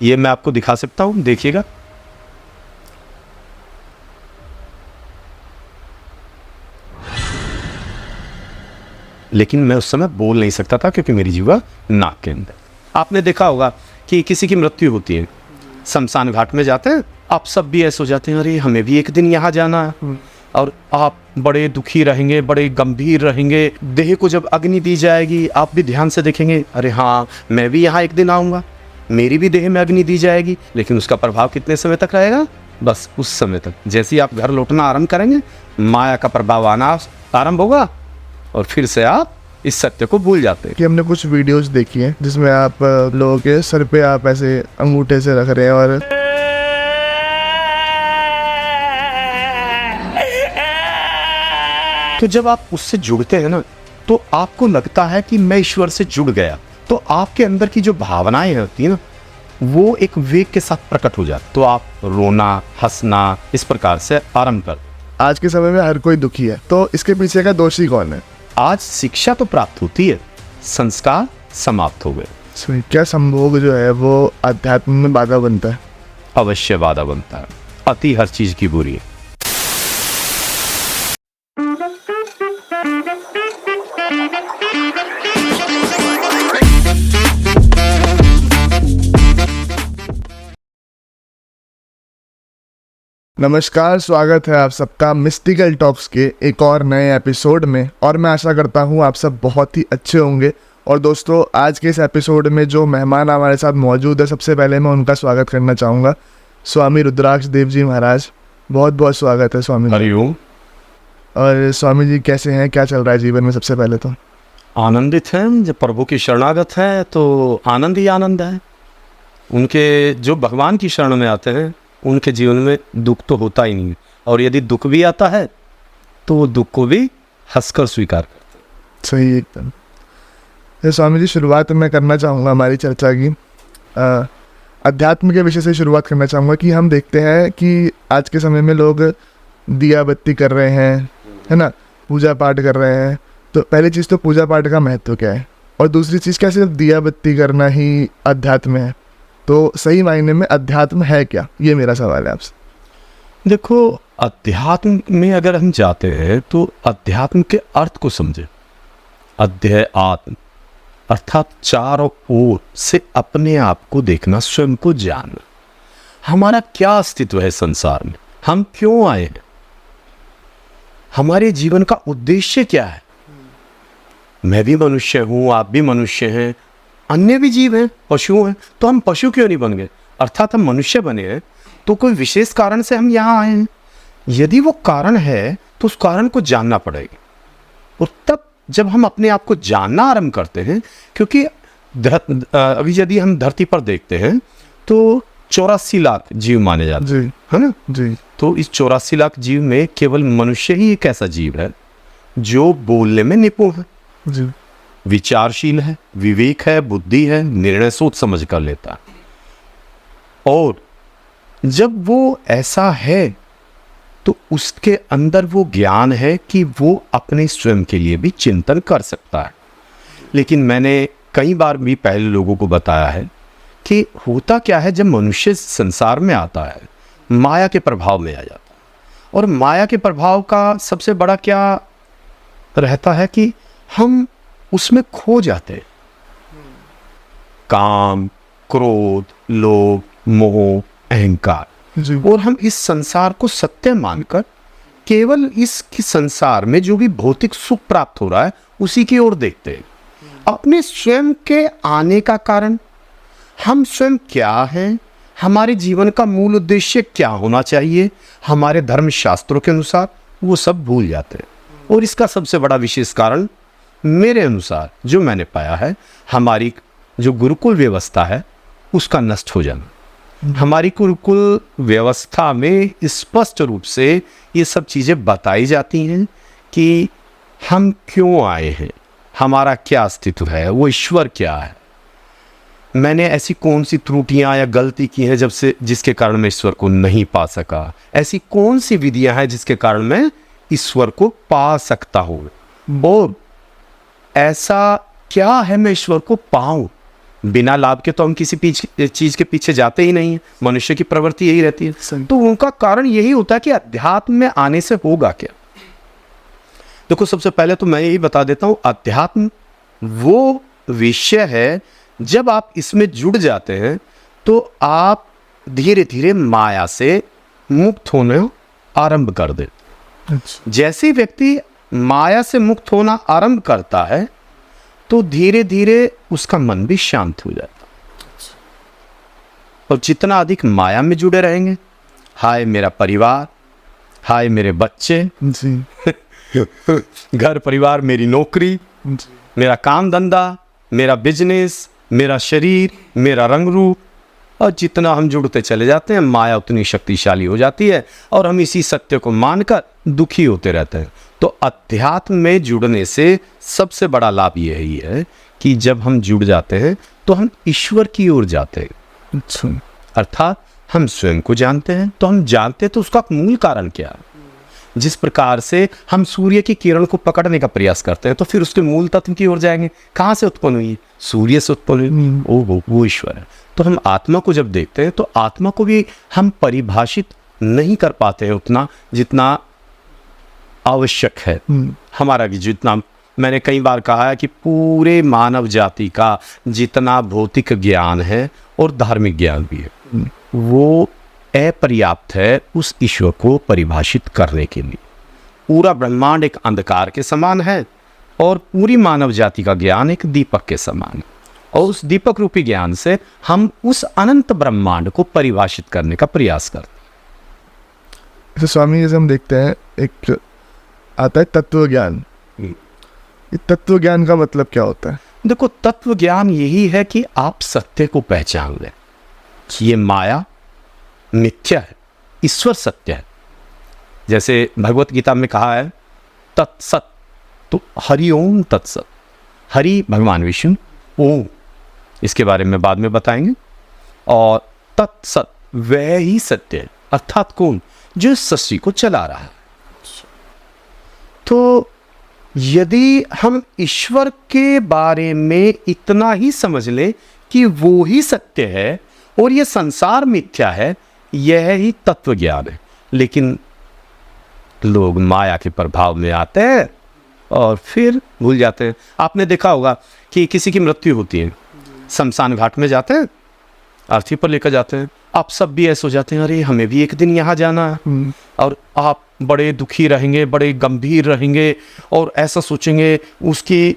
ये मैं आपको दिखा सकता हूँ, देखिएगा। लेकिन मैं उस समय बोल नहीं सकता था क्योंकि मेरी जीवा नाक के अंदर। आपने देखा होगा कि किसी की मृत्यु होती है, शमशान घाट में जाते हैं, आप सब भी ऐसे हो जाते हैं, अरे हमें भी एक दिन यहाँ जाना है। और आप बड़े दुखी रहेंगे, बड़े गंभीर रहेंगे। देह को जब अग्नि दी जाएगी, आप भी ध्यान से देखेंगे, अरे हाँ मैं भी यहाँ एक दिन आऊँगा, मेरी भी देह में अग्नि दी जाएगी। लेकिन उसका प्रभाव कितने समय तक रहेगा? बस उस समय तक। जैसे ही आप घर लौटना आरंभ करेंगे, माया का प्रभाव आना आरंभ होगा और फिर से आप इस सत्य को भूल जाते हैं। कि हमने कुछ वीडियोस देखी हैं जिसमें आप लोगों के सर पे आप ऐसे अंगूठे से रख रहे हैं और तो जब आप उससे जुड़ते हैं ना, तो आपको लगता है कि मैं ईश्वर से जुड़ गया, तो आपके अंदर की जो भावनाएं होती है ना, वो एक वेग के साथ प्रकट हो जाती, तो आप रोना, हंसना इस प्रकार से आरंभ कर। आज के समय में हर कोई दुखी है, तो इसके पीछे का दोषी कौन है? आज शिक्षा तो प्राप्त होती है, संस्कार समाप्त हो गए। क्या संभोग जो है वो अध्यात्म में बाधा बनता है? अवश्य बाधा बनता है। अति हर चीज की बुरी है। नमस्कार, स्वागत है आप सबका मिस्टिकल टॉक्स के एक और नए एपिसोड में। और मैं आशा करता हूँ आप सब बहुत ही अच्छे होंगे। और दोस्तों, आज के इस एपिसोड में जो मेहमान हमारे साथ मौजूद है, सबसे पहले मैं उनका स्वागत करना चाहूँगा। स्वामी रुद्राक्ष देव जी महाराज, बहुत बहुत स्वागत है स्वामी जी। हरिओम। और स्वामी जी कैसे हैं, क्या चल रहा है जीवन में? सबसे पहले तो आनंदित हैं। जब प्रभु की शरणागत है तो आनंद ही आनंद है। उनके जो भगवान की शरण में आते हैं, उनके जीवन में दुख तो होता ही नहीं, और यदि दुख भी आता है तो वो दुख को भी हंसकर स्वीकार करते हैं। सही, एकदम। तो स्वामी जी, शुरुआत मैं करना चाहूँगा हमारी चर्चा की अध्यात्म के विषय से शुरुआत करना चाहूँगा कि हम देखते हैं कि आज के समय में लोग दिया बत्ती कर रहे हैं, है ना, पूजा पाठ कर रहे हैं। तो पहली चीज़ तो पूजा पाठ का महत्व क्या है, और दूसरी चीज़ क्या सिर्फ दिया बत्ती करना ही अध्यात्म है? तो सही मायने में अध्यात्म है क्या, ये मेरा सवाल है आपसे। देखो, अध्यात्म में अगर हम जाते हैं तो अध्यात्म के अर्थ को समझे। अध्यात्म अर्थात चारों ओर से अपने आप को देखना, स्वयं को जानना। हमारा क्या अस्तित्व है संसार में, हम क्यों आए हैं, हमारे जीवन का उद्देश्य क्या है। मैं भी मनुष्य हूं, आप भी मनुष्य हैं, अन्य भी जीव हैं, पशु हैं, तो हम पशु क्यों नहीं बन गए? अर्थात हम मनुष्य बने हैं तो कोई विशेष कारण से हम यहाँ आए हैं। यदि वो कारण है तो उस कारण को जानना पड़ेगा। और तब जब हम अपने आप को जानना आरंभ करते हैं, क्योंकि अभी यदि हम धरती पर देखते हैं तो 84 लाख जीव माने जाते हैं, है ना जी। तो इस 84 लाख जीव में केवल मनुष्य ही एक ऐसा जीव है जो बोलने में निपुण है जी, विचारशील है, विवेक है, बुद्धि है, निर्णय सोच समझ कर लेता है। और जब वो ऐसा है तो उसके अंदर वो ज्ञान है कि वो अपने स्वयं के लिए भी चिंतन कर सकता है। लेकिन मैंने कई बार भी पहले लोगों को बताया है कि होता क्या है, जब मनुष्य संसार में आता है माया के प्रभाव में आ जाता है। और माया के प्रभाव का सबसे बड़ा क्या रहता है कि हम उसमें खो जाते हैं। काम, क्रोध, लोभ, मोह, अहंकार, और हम इस संसार को सत्य मानकर केवल इस संसार में जो भी भौतिक सुख प्राप्त हो रहा है उसी की ओर देखते हैं। अपने स्वयं के आने का कारण, हम स्वयं क्या हैं, हमारे जीवन का मूल उद्देश्य क्या होना चाहिए, हमारे धर्म शास्त्रों के अनुसार, वो सब भूल जाते हैं। और इसका सबसे बड़ा विशेष कारण मेरे अनुसार जो मैंने पाया है, हमारी जो गुरुकुल व्यवस्था है उसका नष्ट हो जाना। हमारी गुरुकुल व्यवस्था में स्पष्ट रूप से ये सब चीज़ें बताई जाती हैं कि हम क्यों आए हैं, हमारा क्या अस्तित्व है, वो ईश्वर क्या है, मैंने ऐसी कौन सी त्रुटियां या गलती की हैं जिसके कारण मैं ईश्वर को नहीं पा सका, ऐसी कौन सी विधियां हैं जिसके कारण मैं ईश्वर को पा सकता हूँ, और ऐसा क्या है मैं ईश्वर को पाऊं। बिना लाभ के तो हम किसी चीज के पीछे जाते ही नहीं है, मनुष्य की प्रवृत्ति यही रहती है। सही। तो उनका कारण यही होता है कि अध्यात्म में आने से होगा क्या। देखो सबसे पहले तो मैं यही बता देता हूं, अध्यात्म वो विषय है जब आप इसमें जुड़ जाते हैं तो आप धीरे धीरे माया से मुक्त होने आरंभ कर देते। अच्छा। जैसे ही व्यक्ति माया से मुक्त होना आरंभ करता है तो धीरे धीरे उसका मन भी शांत हो जाता है। और जितना अधिक माया में जुड़े रहेंगे, हाय मेरा परिवार, हाय मेरे बच्चे, जी घर परिवार, मेरी नौकरी, जी। मेरा काम धंधा, मेरा बिजनेस, मेरा शरीर, मेरा रंग रूप, और जितना हम जुड़ते चले जाते हैं माया उतनी शक्तिशाली हो जाती है और हम इसी सत्य को मानकर दुखी होते रहते हैं। तो अध्यात्म में जुड़ने से सबसे बड़ा लाभ यही है कि जब हम जुड़ जाते हैं तो हम ईश्वर की ओर जाते हैं। अच्छा। अर्थात हम स्वयं को जानते हैं। तो हम जानते हैं तो उसका मूल कारण क्या है। जिस प्रकार से हम सूर्य की किरण को पकड़ने का प्रयास करते हैं तो फिर उसके मूल तत्व की ओर जाएंगे। कहाँ से उत्पन्न हुई? सूर्य से उत्पन्न हुई। वो ईश्वर है। तो हम आत्मा को जब देखते हैं तो आत्मा को भी हम परिभाषित नहीं कर पाते हैं उतना जितना आवश्यक है। हमारा भी जितना, मैंने कई बार कहा है कि पूरे मानव जाति का जितना भौतिक ज्ञान है और धार्मिक ज्ञान भी है वो अपर्याप्त है उस ईश्वर को परिभाषित करने के लिए। पूरा ब्रह्मांड एक अंधकार के समान है और पूरी मानव जाति का ज्ञान एक दीपक के समान है। और उस दीपक रूपी ज्ञान से हम उस अनंत ब्रह्मांड को परिभाषित करने का प्रयास करते हैं। जैसे स्वामी, जैसे हम देखते हैं एक आता है तत्व ज्ञान। ये तत्व ज्ञान का मतलब क्या होता है? देखो तत्व ज्ञान यही है कि आप सत्य को पहचान लें। ये माया मिथ्या है, ईश्वर सत्य है। जैसे भगवत गीता में कहा है तत्सत, तो हरि ओम तत्सत। हरि भगवान विष्णु, ओम इसके बारे में बाद में बताएंगे। और तत्सत वह ही सत्य है, अर्थात कौन? जो सृष्टि को चला रहा है। तो यदि हम ईश्वर के बारे में इतना ही समझ लें कि वो ही सत्य है और ये संसार मिथ्या है, यह ही तत्व ज्ञान है। लेकिन लोग माया के प्रभाव में आते हैं और फिर भूल जाते हैं। आपने देखा होगा कि किसी की मृत्यु होती है, शमशान घाट में जाते हैं, अर्थी पर लेकर जाते हैं। आप सब भी ऐसे हो जाते हैं, अरे हमें भी एक दिन यहाँ जाना है। और आप बड़े दुखी रहेंगे, बड़े गंभीर रहेंगे और ऐसा सोचेंगे उसकी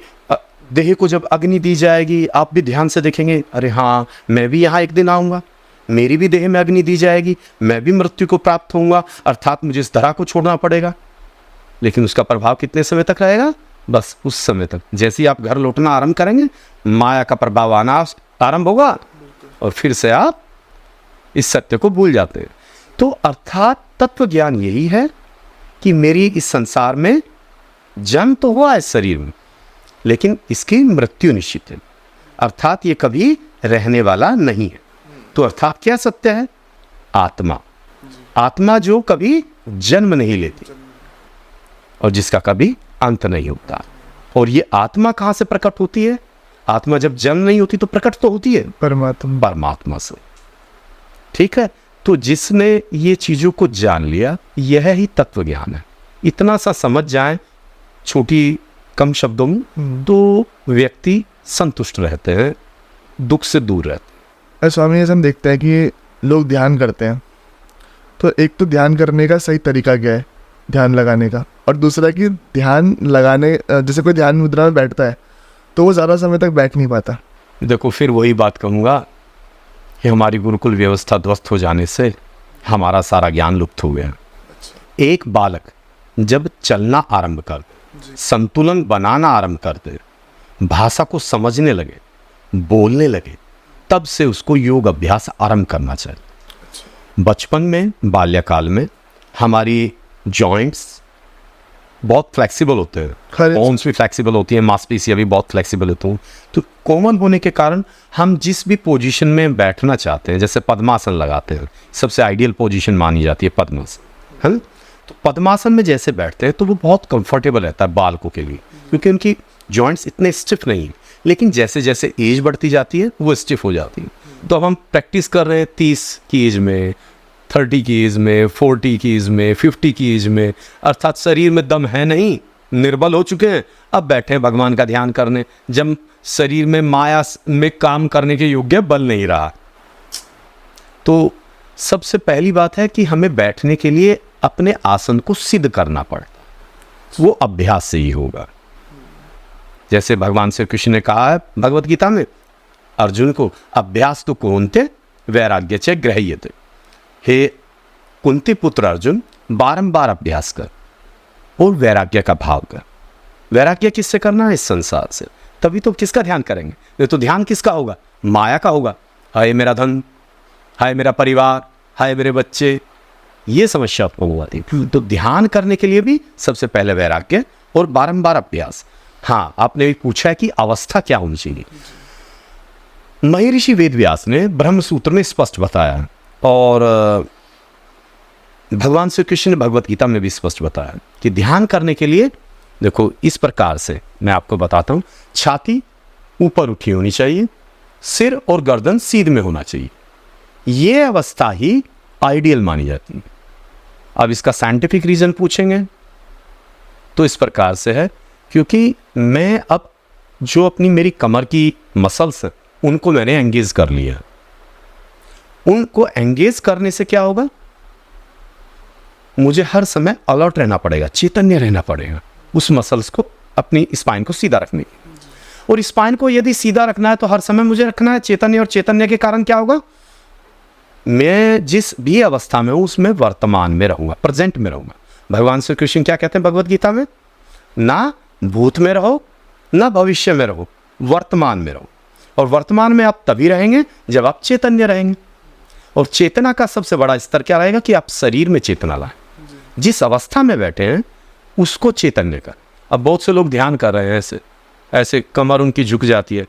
देह को जब अग्नि दी जाएगी आप भी ध्यान से देखेंगे, अरे हाँ मैं भी यहाँ एक दिन आऊँगा, मेरी भी देह में अग्नि दी जाएगी, मैं भी मृत्यु को प्राप्त होऊंगा, अर्थात मुझे इस धरा को छोड़ना पड़ेगा। लेकिन उसका प्रभाव कितने समय तक रहेगा? बस उस समय तक। जैसे ही आप घर लौटना आरंभ करेंगे माया का प्रभाव आना आरंभ होगा और फिर से आप इस सत्य को भूल जाते हैं। तो अर्थात तत्व ज्ञान यही है कि मेरी इस संसार में जन्म तो हुआ है शरीर में, लेकिन इसकी मृत्यु निश्चित है, अर्थात ये कभी रहने वाला नहीं है। तो अर्थात क्या सत्य है? आत्मा। आत्मा जो कभी जन्म नहीं लेती और जिसका कभी अंत नहीं होता। और ये आत्मा कहाँ से प्रकट होती है? आत्मा जब जन्म नहीं होती तो प्रकट तो होती है परमात्मा से। ठीक है। तो जिसने ये चीजों को जान लिया, यह ही तत्व ज्ञान है। इतना सा समझ जाए छोटी कम शब्दों में, तो व्यक्ति संतुष्ट रहते हैं, दुख से दूर रहते हैं। स्वामी, जैसे हम देखते हैं कि लोग ध्यान करते हैं, तो एक तो ध्यान करने का सही तरीका क्या है ध्यान लगाने का, और दूसरा कि ध्यान लगाने, जैसे कोई ध्यान मुद्रा में बैठता है तो वो ज़्यादा समय तक बैठ नहीं पाता। देखो फिर वही बात कहूँगा कि हमारी गुरुकुल व्यवस्था ध्वस्त हो जाने से हमारा सारा ज्ञान लुप्त हो गया। एक बालक जब चलना आरंभ कर, संतुलन बनाना आरंभ कर दे, भाषा को समझने लगे, बोलने लगे, तब से उसको योग अभ्यास आरंभ करना चाहिए। बचपन में, बाल्यकाल में हमारी जॉइंट्स बहुत फ्लेक्सिबल होते हैं, बोन्स भी फ्लेक्सिबल होती हैं, मांसपेशियां भी बहुत फ्लेक्सिबल होती हैं। तो कॉमन होने के कारण हम जिस भी पोजीशन में बैठना चाहते हैं, जैसे पद्मासन लगाते हैं, सबसे आइडियल पोजीशन मानी जाती है पद्मासन, है। तो पद्मासन में जैसे बैठते हैं तो वो बहुत कंफर्टेबल रहता है बालकों के लिए, क्योंकि उनकी जॉइंट्स इतने स्टिफ नहीं हैं। लेकिन जैसे जैसे एज बढ़ती जाती है वो स्टिफ हो जाती है। तो अब हम प्रैक्टिस कर रहे हैं 30 की एज में, 30 की एज में, 40 की एज में, 50 की एज में, अर्थात शरीर में दम है नहीं, निर्बल हो चुके हैं, अब बैठे हैं भगवान का ध्यान करने, जब शरीर में माया में काम करने के योग्य बल नहीं रहा। तो सबसे पहली बात है कि हमें बैठने के लिए अपने आसन को सिद्ध करना पड़ता, वो अभ्यास से ही होगा। जैसे भगवान श्री कृष्ण ने कहा है भगवत गीता में अर्जुन को, अभ्यास तो कुंते वैराग्य च गृह्यते। हे कुंती पुत्र अर्जुन, बारंबार अभ्यास कर और वैराग्य का भाव कर। वैराग्य किससे करना है? इस संसार से। तभी तो किसका ध्यान करेंगे? ये तो ध्यान किसका होगा? माया का होगा। हाय मेरा धन, हाय मेरा परिवार, हाय मेरे बच्चे, ये समस्या उत्पन्न हुआ थी। तो ध्यान करने के लिए भी सबसे पहले वैराग्य और बारंबार अभ्यास। हाँ, आपने भी पूछा है कि अवस्था क्या होनी चाहिए। महर्षि वेदव्यास ने ब्रह्म सूत्र में स्पष्ट बताया और भगवान श्री कृष्ण ने भगवत गीता में भी स्पष्ट बताया कि ध्यान करने के लिए देखो इस प्रकार से मैं आपको बताता हूं। छाती ऊपर उठी होनी चाहिए, सिर और गर्दन सीध में होना चाहिए। ये अवस्था ही आइडियल मानी जाती है। अब इसका साइंटिफिक रीजन पूछेंगे तो इस प्रकार से है, क्योंकि मैं अब जो अपनी मेरी कमर की मसल्स हैं उनको मैंने एंगेज कर लिया। उनको एंगेज करने से क्या होगा? मुझे हर समय अलर्ट रहना पड़ेगा, चैतन्य रहना पड़ेगा उस मसल्स को, अपनी स्पाइन को सीधा रखने की। और स्पाइन को यदि सीधा रखना है तो हर समय मुझे रखना है चैतन्य, और चैतन्य के कारण क्या होगा? मैं जिस भी अवस्था में हूं उसमें वर्तमान में रहूंगा, प्रेजेंट में रहूंगा। भगवान श्री कृष्ण क्या कहते हैं भगवत गीता में? ना भूत में रहो ना भविष्य में रहो, वर्तमान में रहो। और वर्तमान में आप तभी रहेंगे जब आप चैतन्य रहेंगे। और चेतना का सबसे बड़ा स्तर क्या रहेगा? कि आप शरीर में चेतना लाएं। जिस अवस्था में बैठे हैं उसको चैतन्य कर। अब बहुत से लोग ध्यान कर रहे हैं, ऐसे ऐसे कमर उनकी झुक जाती है,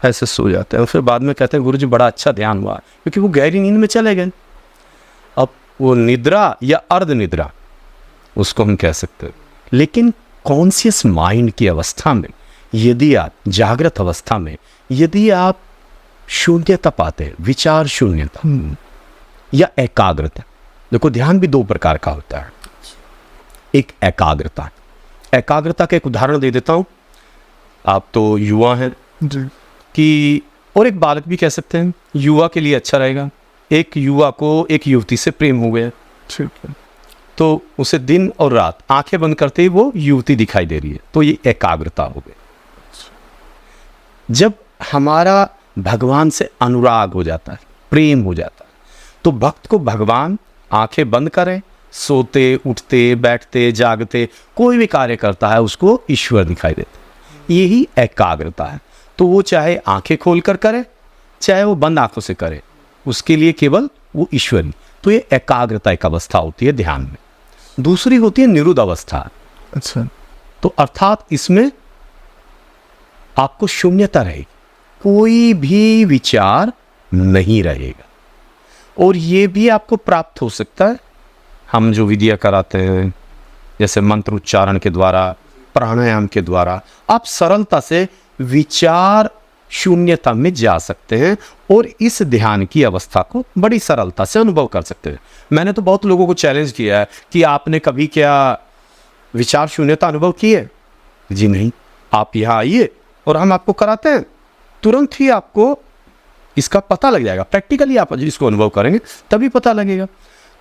ऐसे सो जाते हैं, और फिर बाद में कहते हैं गुरुजी बड़ा अच्छा ध्यान हुआ, क्योंकि वो गहरी नींद में चले गए। अब वो निद्रा या अर्ध निद्रा उसको हम कह सकते हैं। लेकिन कॉन्शियस माइंड की अवस्था में, यदि आप जागृत अवस्था में यदि आप शून्यता पाते हैं, विचार शून्यता या एकाग्रता। देखो ध्यान भी दो प्रकार का होता है। एक एकाग्रता, एकाग्रता का एक उदाहरण दे देता हूं। आप तो युवा हैं जी, कि, और एक बालक भी कह सकते हैं, युवा के लिए अच्छा रहेगा। एक युवा को एक युवती से प्रेम हो गया, ठीक है, तो उसे दिन और रात आंखें बंद करते ही वो युवती दिखाई दे रही है, तो ये एकाग्रता हो गई। जब हमारा भगवान से अनुराग हो जाता है, प्रेम हो जाता है, तो भक्त को भगवान आंखें बंद करें, सोते उठते बैठते जागते कोई भी कार्य करता है उसको ईश्वर दिखाई देते। यही एकाग्रता है। तो वो चाहे आंखें खोलकर करे चाहे वो बंद आंखों से करे, उसके लिए केवल वो ईश्वरी। तो ये एकाग्रता एक अवस्था होती है ध्यान में। दूसरी होती है निरुद्ध अवस्था। अच्छा, तो अर्थात इसमें आपको शून्यता रहेगी, कोई भी विचार नहीं रहेगा। और ये भी आपको प्राप्त हो सकता है, हम जो विधिया कराते हैं जैसे मंत्र उच्चारण के द्वारा, प्राणायाम के द्वारा, आप सरलता से विचार शून्यता में जा सकते हैं और इस ध्यान की अवस्था को बड़ी सरलता से अनुभव कर सकते हैं। मैंने तो बहुत लोगों को चैलेंज किया है कि आपने कभी क्या विचार शून्यता अनुभव की है? जी नहीं। आप यहाँ आइए और हम आपको कराते हैं, तुरंत ही आपको इसका पता लग जाएगा। प्रैक्टिकली आप इसको अनुभव करेंगे तभी पता लगेगा।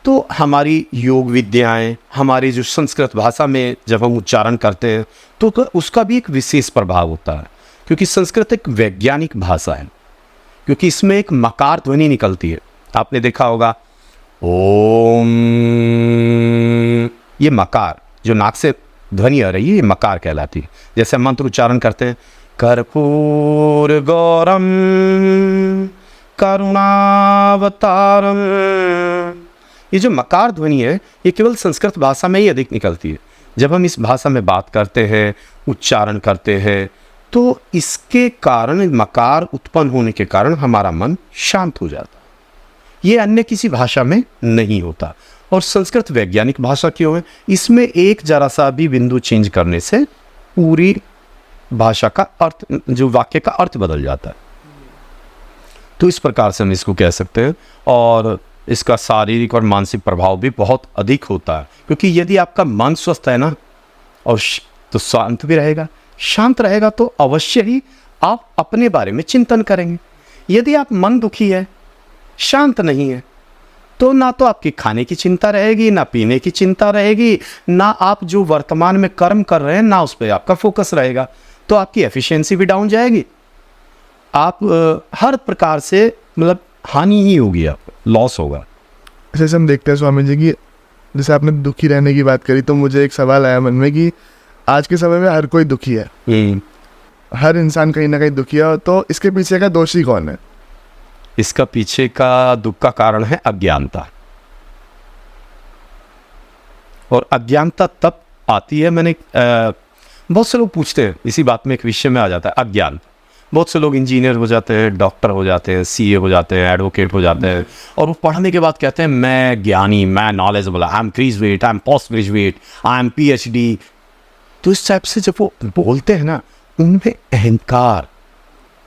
तो हमारी योग विद्याएं, हमारी जो संस्कृत भाषा में जब हम उच्चारण करते हैं तो उसका भी एक विशेष प्रभाव होता है, क्योंकि संस्कृत एक वैज्ञानिक भाषा है, क्योंकि इसमें एक मकार ध्वनि निकलती है। आपने देखा होगा ओम, ये मकार जो नाक से ध्वनि आ रही है ये मकार कहलाती है। जैसे मंत्र उच्चारण करते हैं कर्पूर गौरम करुणावतारम, ये जो मकार ध्वनि है ये केवल संस्कृत भाषा में ही अधिक निकलती है। जब हम इस भाषा में बात करते हैं, उच्चारण करते हैं, तो इसके कारण, मकार उत्पन्न होने के कारण हमारा मन शांत हो जाता है। ये अन्य किसी भाषा में नहीं होता। और संस्कृत वैज्ञानिक भाषा क्यों है? इसमें एक जरा सा भी बिंदु चेंज करने से पूरी भाषा का अर्थ, जो वाक्य का अर्थ बदल जाता है। तो इस प्रकार से हम इसको कह सकते हैं। और इसका शारीरिक और मानसिक प्रभाव भी बहुत अधिक होता है, क्योंकि यदि आपका मन स्वस्थ है ना, और तो शांत भी रहेगा, शांत रहेगा तो अवश्य ही आप अपने बारे में चिंतन करेंगे। यदि आप मन दुखी है, शांत नहीं है, तो ना तो आपकी खाने की चिंता रहेगी, ना पीने की चिंता रहेगी, ना आप जो वर्तमान में कर्म कर रहे हैं ना उस पर आपका फोकस रहेगा, तो आपकी एफिशिएंसी भी डाउन जाएगी। आप हर प्रकार से मतलब हानि ही होगी, आप लॉस होगा। जैसे हम देखते हैं स्वामी जी की, जैसे आपने दुखी रहने की बात करी, तो मुझे एक सवाल आया मन में कि आज के समय में हर कोई दुखी है, हर इंसान कहीं ना कहीं दुखी है, तो इसके पीछे का दोषी कौन है? इसका पीछे का दुख का कारण है अज्ञानता। और अज्ञानता तब आती है, मैंने बहुत से लोग पूछते हैं, इसी बात में एक विषय में आ जाता है अज्ञान। बहुत से लोग इंजीनियर हो जाते हैं, डॉक्टर हो जाते हैं, सीए हो जाते हैं, एडवोकेट हो जाते हैं, और वो पढ़ने के बाद कहते हैं मैं ज्ञानी, मैं knowledgeable, I am graduate, I am post graduate, I am PhD. तो इस टाइप से जब वो बोलते हैं ना, उनमें अहंकार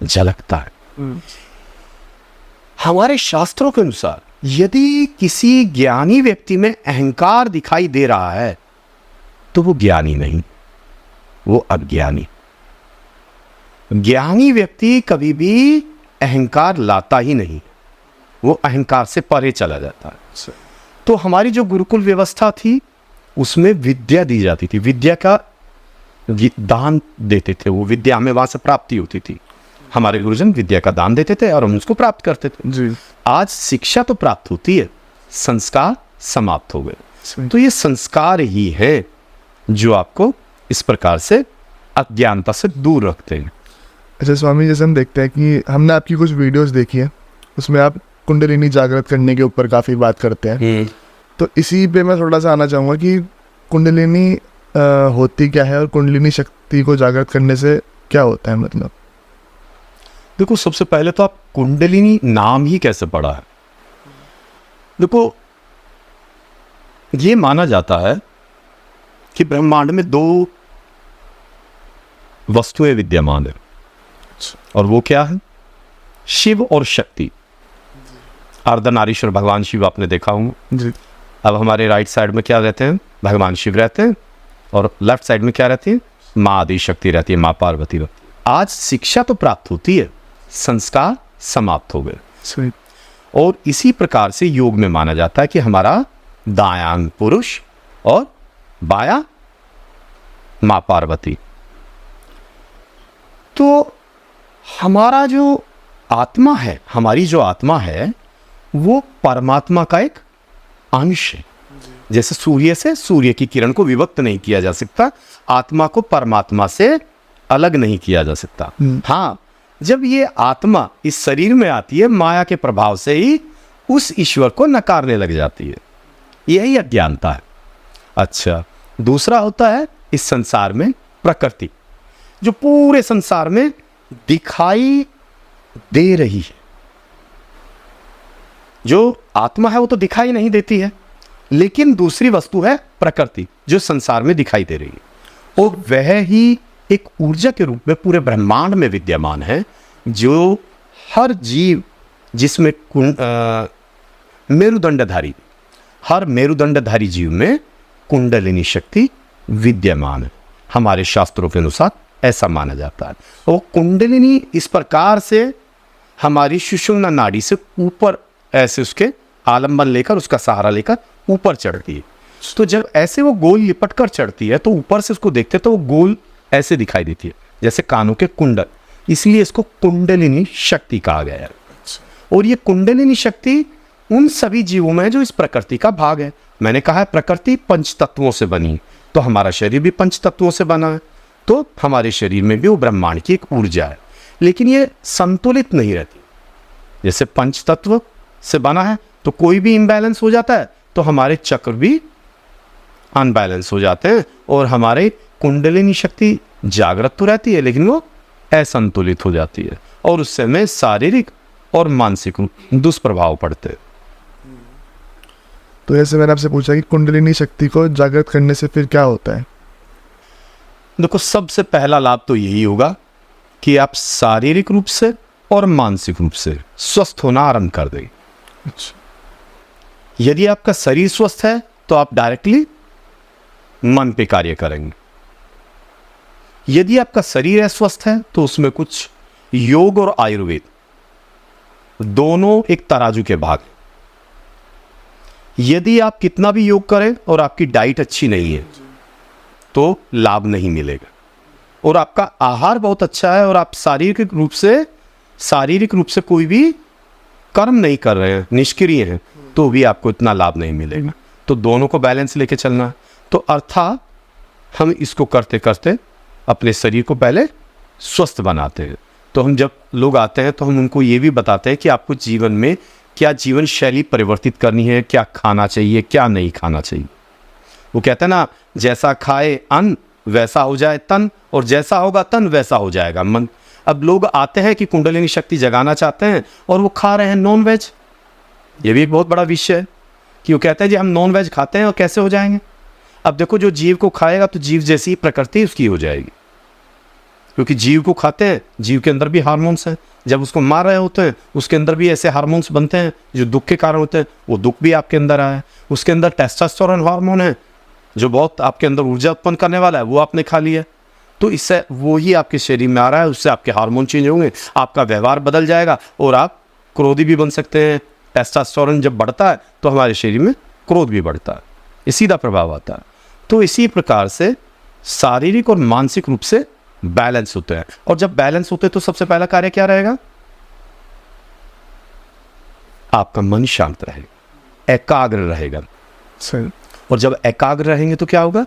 झलकता है। हमारे शास्त्रों के अनुसार यदि किसी ज्ञानी व्यक्ति में अहंकार दिखाई दे रहा है तो वो ज्ञानी नहीं, वो अज्ञानी। ज्ञानी व्यक्ति कभी भी अहंकार लाता ही नहीं, वो अहंकार से परे चला जाता है। तो हमारी जो गुरुकुल व्यवस्था थी उसमें विद्या दी जाती थी, विद्या का दान देते थे, वो विद्या हमें वहां से प्राप्ति होती थी। हमारे गुरुजन विद्या का दान देते थे और हम उसको प्राप्त करते थे जी। आज शिक्षा तो प्राप्त होती है, संस्कार समाप्त हो गए। तो ये संस्कार ही है जो आपको इस प्रकार से अज्ञानता से दूर रखते हैं। अच्छा स्वामी, जैसे हम देखते हैं कि हमने आपकी कुछ वीडियोस देखी है, उसमें आप कुंडलिनी जागृत करने के ऊपर काफ़ी बात करते हैं, तो इसी पे मैं थोड़ा सा आना चाहूँगा कि कुंडलिनी होती क्या है और कुंडलिनी शक्ति को जागृत करने से क्या होता है? मतलब देखो, सबसे पहले तो आप कुंडलिनी नाम ही कैसे पड़ा है। देखो, ये माना जाता है कि ब्रह्मांड में दो वस्तुएं विद्यमान है, और वो क्या है? शिव और शक्ति। अर्धनारीश्वर भगवान शिव आपने देखा होगा जी। अब हमारे राइट साइड में क्या रहते हैं? भगवान शिव रहते हैं, और लेफ्ट साइड में क्या रहती है? माँ आदि शक्ति रहती है, माँ पार्वती रहती है। आज शिक्षा तो प्राप्त होती है, संस्कार समाप्त हो गए। और इसी प्रकार से योग में माना जाता है कि हमारा दायां अंग पुरुष और बायां माँ पार्वती। तो हमारा जो आत्मा है, हमारी जो आत्मा है वो परमात्मा का एक अंश है। जैसे सूर्य से सूर्य की किरण को विभक्त नहीं किया जा सकता, आत्मा को परमात्मा से अलग नहीं किया जा सकता। हाँ, जब ये आत्मा इस शरीर में आती है, माया के प्रभाव से ही उस ईश्वर को नकारने लग जाती है। यही अज्ञानता है। अच्छा, दूसरा होता है इस संसार में प्रकृति, जो पूरे संसार में दिखाई दे रही है। जो आत्मा है वो तो दिखाई नहीं देती है, लेकिन दूसरी वस्तु है प्रकृति जो संसार में दिखाई दे रही है, और वह ही एक ऊर्जा के रूप में पूरे ब्रह्मांड में विद्यमान है, जो हर जीव जिसमें मेरुदंडधारी, हर मेरुदंडधारी जीव में कुंडलिनी शक्ति विद्यमान है। हमारे शास्त्रों के अनुसार ऐसा माना जाता है। वो कुंडलिनी इस प्रकार से हमारी सुषुम्ना नाड़ी से ऊपर ऐसे उसके आलंबन लेकर, उसका सहारा लेकर ऊपर चढ़ती है। तो जब ऐसे वो गोल लिपट कर चढ़ती है तो ऊपर से उसको देखते तो वो गोल ऐसे दिखाई देती है, जैसे कानों के कुंडल। इसलिए इसको कुंडलिनी शक्ति कहा गया है। और ये कुंडलिनी शक्ति उन सभी जीवों में है जो इस प्रकृति का भाग है। मैंने कहा है प्रकृति पंच तत्वों से बनी, तो हमारा शरीर भी पंच तत्वों से बना है। तो हमारे शरीर में भी वो ब्रह्मांड की एक ऊर्जा है, लेकिन ये संतुलित नहीं रहती। जैसे पंच तत्व से बना है तो कोई भी इम्बैलेंस हो जाता है तो हमारे चक्र भी अनबैलेंस हो जाते हैं, और हमारे कुंडलिनी शक्ति जागृत तो रहती है लेकिन वो असंतुलित हो जाती है, और उससे में शारीरिक और मानसिक दुष्प्रभाव पड़ते हैं। तो जैसे मैंने आपसे पूछा कि कुंडलिनी शक्ति को जागृत करने से फिर क्या होता है? देखो, सबसे पहला लाभ तो यही होगा कि आप शारीरिक रूप से और मानसिक रूप से स्वस्थ होना आरंभ कर देंगे। अच्छा। यदि आपका शरीर स्वस्थ है तो आप डायरेक्टली मन पे कार्य करेंगे। यदि आपका शरीर अस्वस्थ है तो उसमें कुछ योग और आयुर्वेद दोनों एक तराजू के भाग हैं। यदि आप कितना भी योग करें और आपकी डाइट अच्छी नहीं है तो लाभ नहीं मिलेगा। और आपका आहार बहुत अच्छा है और आप शारीरिक रूप से कोई भी कर्म नहीं कर रहे हैं, निष्क्रिय हैं, तो भी आपको इतना लाभ नहीं मिलेगा। तो दोनों को बैलेंस लेके चलना है। तो अर्थात हम इसको करते करते अपने शरीर को पहले स्वस्थ बनाते हैं। तो हम जब लोग आते हैं तो हम उनको ये भी बताते हैं कि आपको जीवन में क्या जीवन शैली परिवर्तित करनी है, क्या खाना चाहिए, क्या नहीं खाना चाहिए। वो कहते हैं ना, जैसा खाए अन्न वैसा हो जाए तन, और जैसा होगा तन वैसा हो जाएगा मन। अब लोग आते हैं कि कुंडलिनी शक्ति जगाना चाहते हैं और वो खा रहे हैं नॉन वेज। ये भी एक बहुत बड़ा विषय है कि वो कहते हैं जी हम नॉन वेज खाते हैं और कैसे हो जाएंगे। अब देखो, जो जीव को खाएगा तो जीव जैसी प्रकृति उसकी हो जाएगी, क्योंकि जीव को खाते हैं, जीव के अंदर भी हार्मोन्स हैं। जब उसको मार रहे होते हैं उसके अंदर भी ऐसे हार्मोन्स बनते हैं जो दुख के कारण होते हैं। वो दुख भी आपके अंदर आया है। उसके अंदर टेस्टोस्टेरोन हार्मोन है जो बहुत आपके अंदर ऊर्जा उत्पन्न करने वाला है, वो आपने खा लिया। तो इससे वो ही आपके शरीर में आ रहा है, उससे आपके हार्मोन चेंज होंगे, आपका व्यवहार बदल जाएगा और आप क्रोधी भी बन सकते हैं। टेस्टोस्टेरोन जब बढ़ता है तो हमारे शरीर में क्रोध भी बढ़ता है, ये सीधा प्रभाव आता है। तो इसी प्रकार से शारीरिक और मानसिक रूप से बैलेंस होते हैं। और जब बैलेंस होते हैं तो सबसे पहला कार्य क्या रहेगा? आपका मन शांत रहेगा, एकाग्र रहेगा। सही। और जब एकाग्र रहेंगे तो क्या होगा?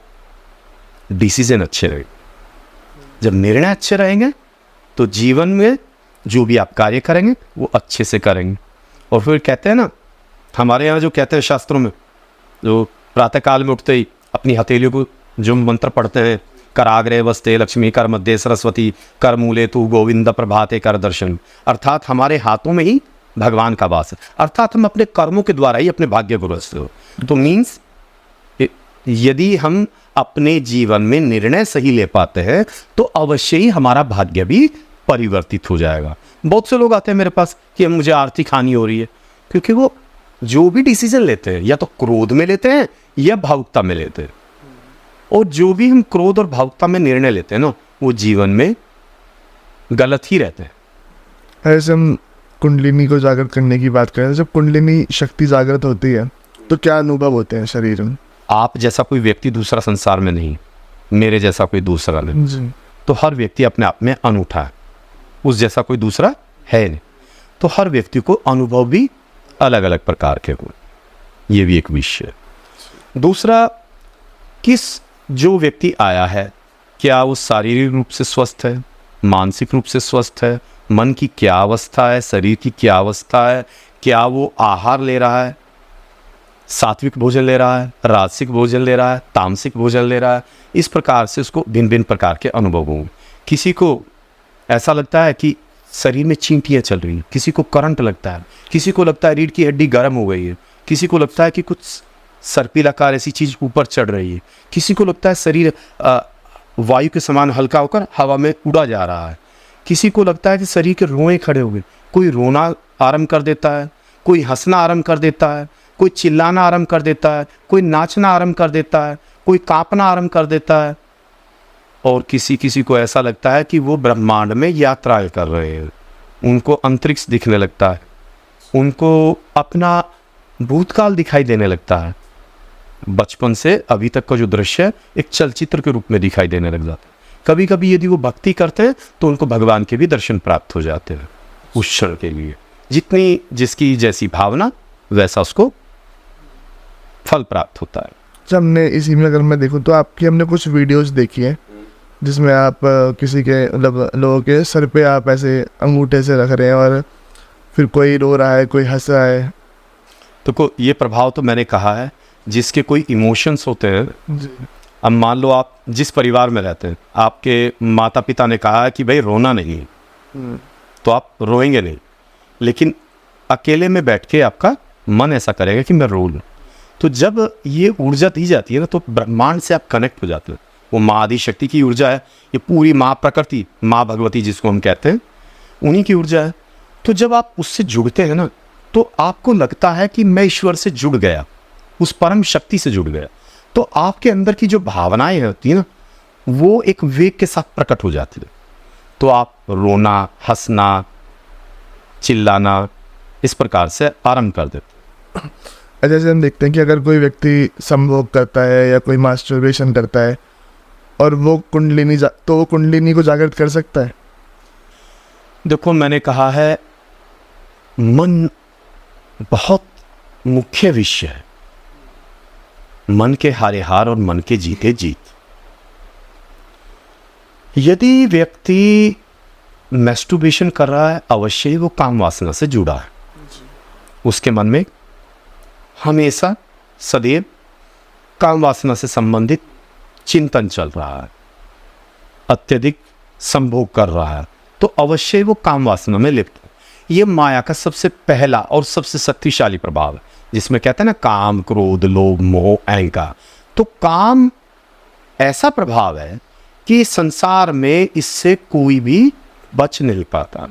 डिसीजन अच्छे रहेंगे। जब निर्णय अच्छे रहेंगे तो जीवन में जो भी आप कार्य करेंगे वो अच्छे से करेंगे। और फिर कहते हैं ना, हमारे यहाँ जो कहते हैं शास्त्रों में, जो प्रातःकाल में उठते ही अपनी हथेलियों को जो मंत्र पढ़ते हैं, कराग्रे वस्ते लक्ष्मी, कर मध्य सरस्वती, कर मूले तू गोविंद प्रभाते कर दर्शन। अर्थात हमारे हाथों में ही भगवान का वास है, अर्थात हम अपने कर्मों के द्वारा ही अपने भाग्य को रचते हो। तो मीन्स यदि हम अपने जीवन में निर्णय सही ले पाते हैं तो अवश्य ही हमारा भाग्य भी परिवर्तित हो जाएगा। बहुत से लोग आते हैं मेरे पास कि मुझे आर्थिक हानि हो रही है, क्योंकि वो जो भी डिसीजन लेते हैं या तो क्रोध में लेते हैं या भावुकता में लेते हैं। और जो भी हम क्रोध और भावुकता में निर्णय लेते हैं ना, वो जीवन में गलत ही रहते हैं। ऐसे हम कुंडलिनी को जागृत करने की बात करें, जब कुंडलिनी शक्ति जागृत होती है तो क्या अनुभव होते हैं शरीर में? आप जैसा कोई व्यक्ति दूसरा संसार में नहीं, मेरे जैसा कोई दूसरा नहीं जी। तो हर व्यक्ति अपने आप में अनूठा है, उस जैसा कोई दूसरा है नहीं। तो हर व्यक्ति को अनुभव भी अलग अलग प्रकार के हो, ये भी एक विषय है। दूसरा, किस जो व्यक्ति आया है क्या वो शारीरिक रूप से स्वस्थ है, मानसिक रूप से स्वस्थ है, मन की क्या अवस्था है, शरीर की क्या अवस्था है, क्या वो आहार ले रहा है, सात्विक भोजन ले रहा है, राजसिक भोजन ले रहा है, तामसिक भोजन ले रहा है। इस प्रकार से उसको भिन्न भिन्न प्रकार के अनुभव होंगे। किसी को ऐसा लगता है कि शरीर में चींटियाँ चल रही हैं, किसी को करंट लगता है, किसी को लगता है रीढ़ की हड्डी गर्म हो गई है, किसी को लगता है कि कुछ सर्पिलाकार ऐसी चीज़ ऊपर चढ़ रही है, किसी को लगता है शरीर वायु के समान हल्का होकर हवा में उड़ा जा रहा है, किसी को लगता है कि शरीर के रोए खड़े हो गए। कोई रोना आरंभ कर देता है, कोई हंसना आरंभ कर देता है, कोई चिल्लाना आरंभ कर देता है, कोई नाचना आरंभ कर देता है, कोई कांपना आरंभ कर देता है। और किसी किसी को ऐसा लगता है कि वो ब्रह्मांड में यात्राएं कर रहे हैं, उनको अंतरिक्ष दिखने लगता है, उनको अपना भूतकाल दिखाई देने लगता है। बचपन से अभी तक का जो दृश्य है एक चलचित्र के रूप में दिखाई देने लग जाता है। कभी कभी यदि वो भक्ति करते हैं तो उनको भगवान के भी दर्शन प्राप्त हो जाते हैं उस क्षण के लिए। जितनी जिसकी जैसी भावना वैसा उसको फल प्राप्त होता है। जब हमने इसी में अगर मैं देखूँ तो आपकी हमने कुछ वीडियोस देखी है जिसमें आप किसी के मतलब लोगों के सर पे आप ऐसे अंगूठे से रख रहे हैं और फिर कोई रो रहा है, कोई हंस रहा है। तो ये प्रभाव तो मैंने कहा है, जिसके कोई इमोशंस होते हैं। जी। अब मान लो आप जिस परिवार में रहते हैं, आपके माता पिता ने कहा कि भाई रोना नहीं है, तो आप रोएंगे नहीं, लेकिन अकेले में बैठ के आपका मन ऐसा करेगा कि मैं रो लूँ। तो जब ये ऊर्जा दी जाती है ना तो ब्रह्मांड से आप कनेक्ट हो जाते हैं, वो माँ आदि शक्ति की ऊर्जा है, ये पूरी माँ प्रकृति, माँ भगवती जिसको हम कहते हैं, उन्हीं की ऊर्जा है। तो जब आप उससे जुड़ते हैं ना, तो आपको लगता है कि मैं ईश्वर से जुड़ गया, उस परम शक्ति से जुड़ गया। तो आपके अंदर की जो भावनाएं होती है ना, वो एक वेग के साथ प्रकट हो जाती है। तो आप रोना, हंसना, चिल्लाना इस प्रकार से आरंभ कर देते। जैसे हम देखते हैं कि अगर कोई व्यक्ति संभोग करता है या कोई मास्टरबेशन करता है और वो तो वो कुंडलिनी को जागृत कर सकता है। देखो, मैंने कहा है मन बहुत मुख्य विषय है। मन के हारे हार और मन के जीते जीत। यदि व्यक्ति मैस्टरबेशन कर रहा है, अवश्य ही वो काम वासना से जुड़ा है। उसके मन में हमेशा सदैव काम वासना से संबंधित चिंतन चल रहा है, अत्यधिक संभोग कर रहा है, तो अवश्य ही वो काम वासना में लिप्त है। ये माया का सबसे पहला और सबसे शक्तिशाली प्रभाव है, जिसमें कहते हैं ना काम, क्रोध, लोभ, मोह, अहंकार। तो काम ऐसा प्रभाव है कि संसार में इससे कोई भी बच नहीं पाता।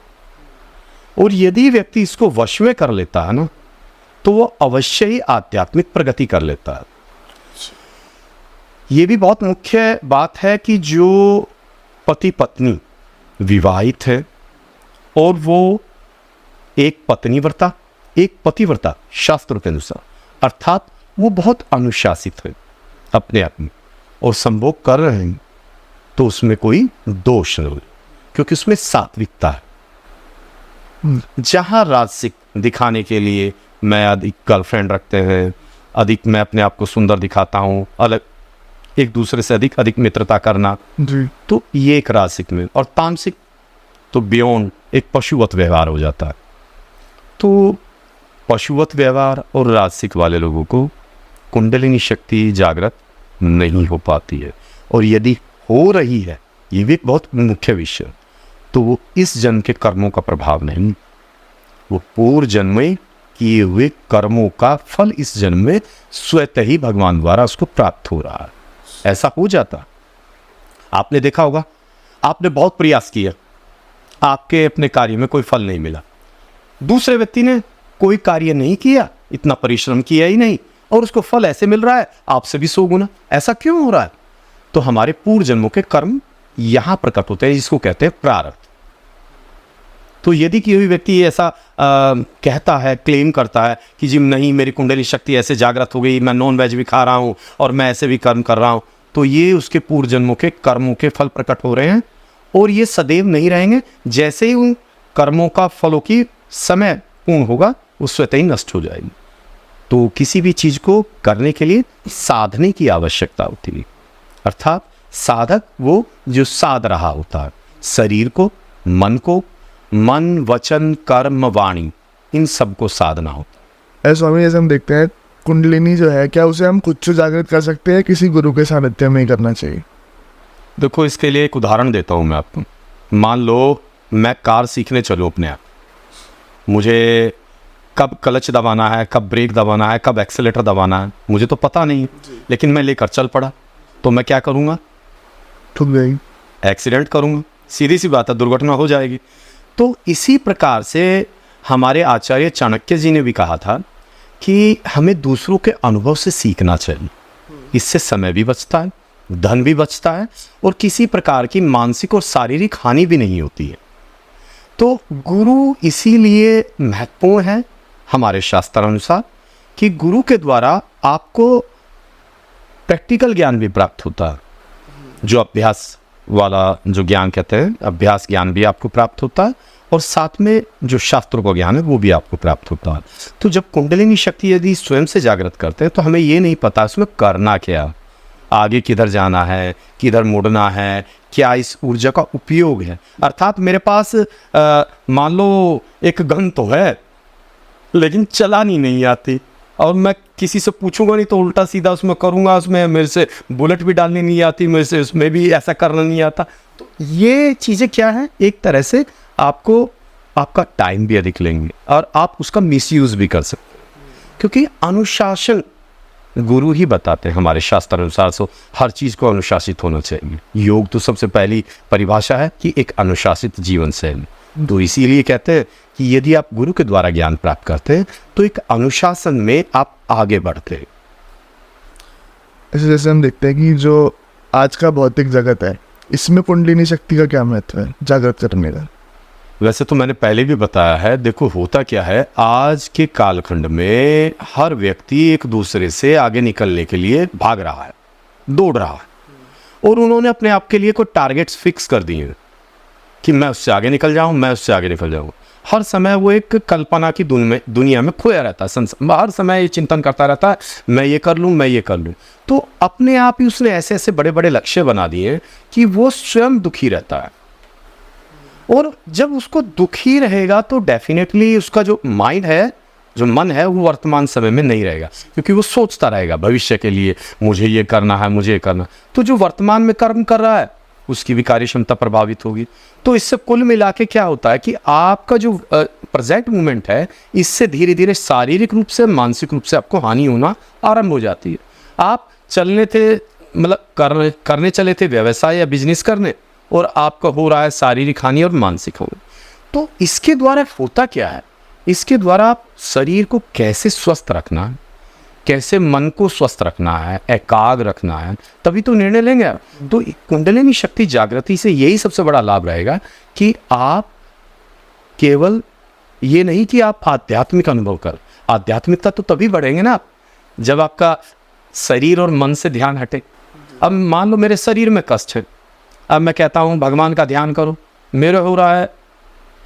और यदि व्यक्ति इसको वश में कर लेता है ना, तो वो अवश्य ही आध्यात्मिक प्रगति कर लेता है। ये भी बहुत मुख्य बात है कि जो पति पत्नी विवाहित है और वो एक पत्नीव्रता, एक पतिव्रता शास्त्रों के अनुसार, अर्थात वो बहुत अनुशासित है अपने आप में और संभोग कर रहे हैं, तो उसमें कोई दोष नहीं, क्योंकि उसमें सात्विकता है। जहां राजसिक दिखाने के लिए मैं अधिक गर्लफ्रेंड रखते हैं, अधिक मैं अपने आप को सुंदर दिखाता हूँ, अलग एक दूसरे से अधिक मित्रता करना जी, तो ये एक राजसिक में। और तामसिक तो बियॉन्ड एक पशुवत व्यवहार हो जाता है। तो पशुवत व्यवहार और राजसिक वाले लोगों को कुंडलिनी शक्ति जागृत नहीं हो पाती है। और यदि हो रही है, ये भी एक बहुत मुख्य विषय, तो वो इस जन्म के कर्मों का प्रभाव नहीं, वो पूर्व जन्म में किए हुए कर्मों का फल इस जन्म में स्वतः ही भगवान द्वारा उसको प्राप्त हो रहा है। ऐसा हो जाता। आपने देखा होगा, आपने बहुत प्रयास किया, आपके अपने कार्य में कोई फल नहीं मिला, दूसरे व्यक्ति ने कोई कार्य नहीं किया, इतना परिश्रम किया ही नहीं, और उसको फल ऐसे मिल रहा है आपसे भी 100 गुना। ऐसा क्यों हो रहा है? तो हमारे पूर्व जन्मों के कर्म यहां प्रकट होते हैं, जिसको कहते हैं प्रारब्ध। तो यदि कोई व्यक्ति ऐसा कहता है, क्लेम करता है कि जी नहीं, मेरी कुंडली शक्ति ऐसे जागृत हो गई, मैं नॉन वेज भी खा रहा हूँ और मैं ऐसे भी कर्म कर रहा हूँ, तो ये उसके पूर्व जन्मों के कर्मों के फल प्रकट हो रहे हैं, और ये सदैव नहीं रहेंगे। जैसे ही उन कर्मों का फलों की समय पूर्ण होगा, वो स्वतः ही नष्ट हो जाएगी। तो किसी भी चीज़ को करने के लिए साधने की आवश्यकता होती है, अर्थात साधक वो जो साध रहा होता है शरीर को, मन, वचन, कर्म, वाणी, इन सब को साधना होता है। स्वामी, जैसे हम देखते हैं कुंडलिनी जो है, क्या उसे हम खुद से जागृत कर सकते हैं, किसी गुरु के सानिध्य में ही करना चाहिए? देखो, इसके लिए एक उदाहरण देता हूँ मैं आपको। मान लो मैं कार सीखने चलूँ अपने आप, मुझे कब क्लच दबाना है, कब ब्रेक दबाना है, कब एक्सेलेटर दबाना है, मुझे तो पता नहीं, लेकिन मैं लेकर चल पड़ा, तो मैं क्या करूँगा? ठुक जाएगी, एक्सीडेंट करूँगा, सीधी सी बात है, दुर्घटना हो जाएगी। तो इसी प्रकार से हमारे आचार्य चाणक्य जी ने भी कहा था कि हमें दूसरों के अनुभव से सीखना चाहिए। इससे समय भी बचता है, धन भी बचता है, और किसी प्रकार की मानसिक और शारीरिक हानि भी नहीं होती है। तो गुरु इसीलिए महत्वपूर्ण है हमारे शास्त्र अनुसार कि गुरु के द्वारा आपको प्रैक्टिकल ज्ञान भी प्राप्त होता है। जो अभ्यास वाला जो ज्ञान कहते हैं, अभ्यास ज्ञान भी आपको प्राप्त होता है, और साथ में जो शास्त्रों का ज्ञान है वो भी आपको प्राप्त होता है। तो जब कुंडलिनी शक्ति यदि स्वयं से जागृत करते हैं, तो हमें ये नहीं पता उसमें करना क्या, आगे किधर जाना है, किधर मुड़ना है, क्या इस ऊर्जा का उपयोग है। अर्थात मेरे पास मान लो एक गन तो है, लेकिन चलानी नहीं आती, और मैं किसी से पूछूंगा नहीं तो उल्टा सीधा उसमें करूंगा, उसमें मेरे से बुलेट भी डालनी नहीं आती, मेरे से उसमें भी ऐसा करना नहीं आता। तो ये चीज़ें क्या है, एक तरह से आपको आपका टाइम भी अधिक लेंगे और आप उसका मिसयूज़ भी कर सकते हैं, क्योंकि अनुशासन गुरु ही बताते हैं हमारे शास्त्र अनुसार। सो हर चीज़ को अनुशासित होना चाहिए। योग तो सबसे पहली परिभाषा है कि एक अनुशासित जीवन शैली। तो इसीलिए कहते हैं कि यदि आप गुरु के द्वारा ज्ञान प्राप्त करते हैं तो एक अनुशासन में आप आगे बढ़ते हैं। ऐसे जैसे हम देखते हैं कि जो आज का भौतिक जगत है, इसमें कुंडलिनी शक्ति का क्या महत्व है जागृत करने का? वैसे तो मैंने पहले भी बताया है। देखो होता क्या है, आज के कालखंड में हर व्यक्ति एक दूसरे से आगे निकलने के लिए भाग रहा है, दौड़ रहा है, और उन्होंने अपने आप के लिए कोई टारगेट्स फिक्स कर दिए हैं कि मैं उससे आगे निकल जाऊं, मैं उससे आगे निकल जाऊं। हर समय वो एक कल्पना की दुनिया में खोया रहता है। हर समय ये चिंतन करता रहता है, मैं ये कर लूं, मैं ये कर लूं। तो अपने आप ही उसने ऐसे ऐसे बड़े बड़े लक्ष्य बना दिए कि वो स्वयं दुखी रहता है। और जब उसको दुखी रहेगा तो डेफिनेटली उसका जो माइंड है, जो मन है, वो वर्तमान समय में नहीं रहेगा, क्योंकि वो सोचता रहेगा भविष्य के लिए, मुझे ये करना है, मुझे ये करना। तो जो वर्तमान में कर्म कर रहा है उसकी भी कार्य क्षमता प्रभावित होगी। तो इससे कुल मिला के क्या होता है कि आपका जो प्रेजेंट मोमेंट है, इससे धीरे धीरे शारीरिक रूप से, मानसिक रूप से आपको हानि होना आरंभ हो जाती है। आप चलने थे, मतलब करने चले थे व्यवसाय या बिजनेस करने, और आपका हो रहा है शारीरिक हानि और मानसिक हानि। तो इसके द्वारा होता क्या है, इसके द्वारा आप शरीर को कैसे स्वस्थ रखना है, कैसे मन को स्वस्थ रखना है, एकाग्र रखना है, तभी तो निर्णय लेंगे आप। तो कुंडलिनी शक्ति जागृति से यही सबसे बड़ा लाभ रहेगा कि आप केवल ये नहीं कि आप आध्यात्मिक अनुभव कर, आध्यात्मिकता तो तभी बढ़ेंगे ना आप जब आपका शरीर और मन से ध्यान हटे। अब मान लो मेरे शरीर में कष्ट है, अब मैं कहता हूँ भगवान का ध्यान करो, मेरे हो रहा है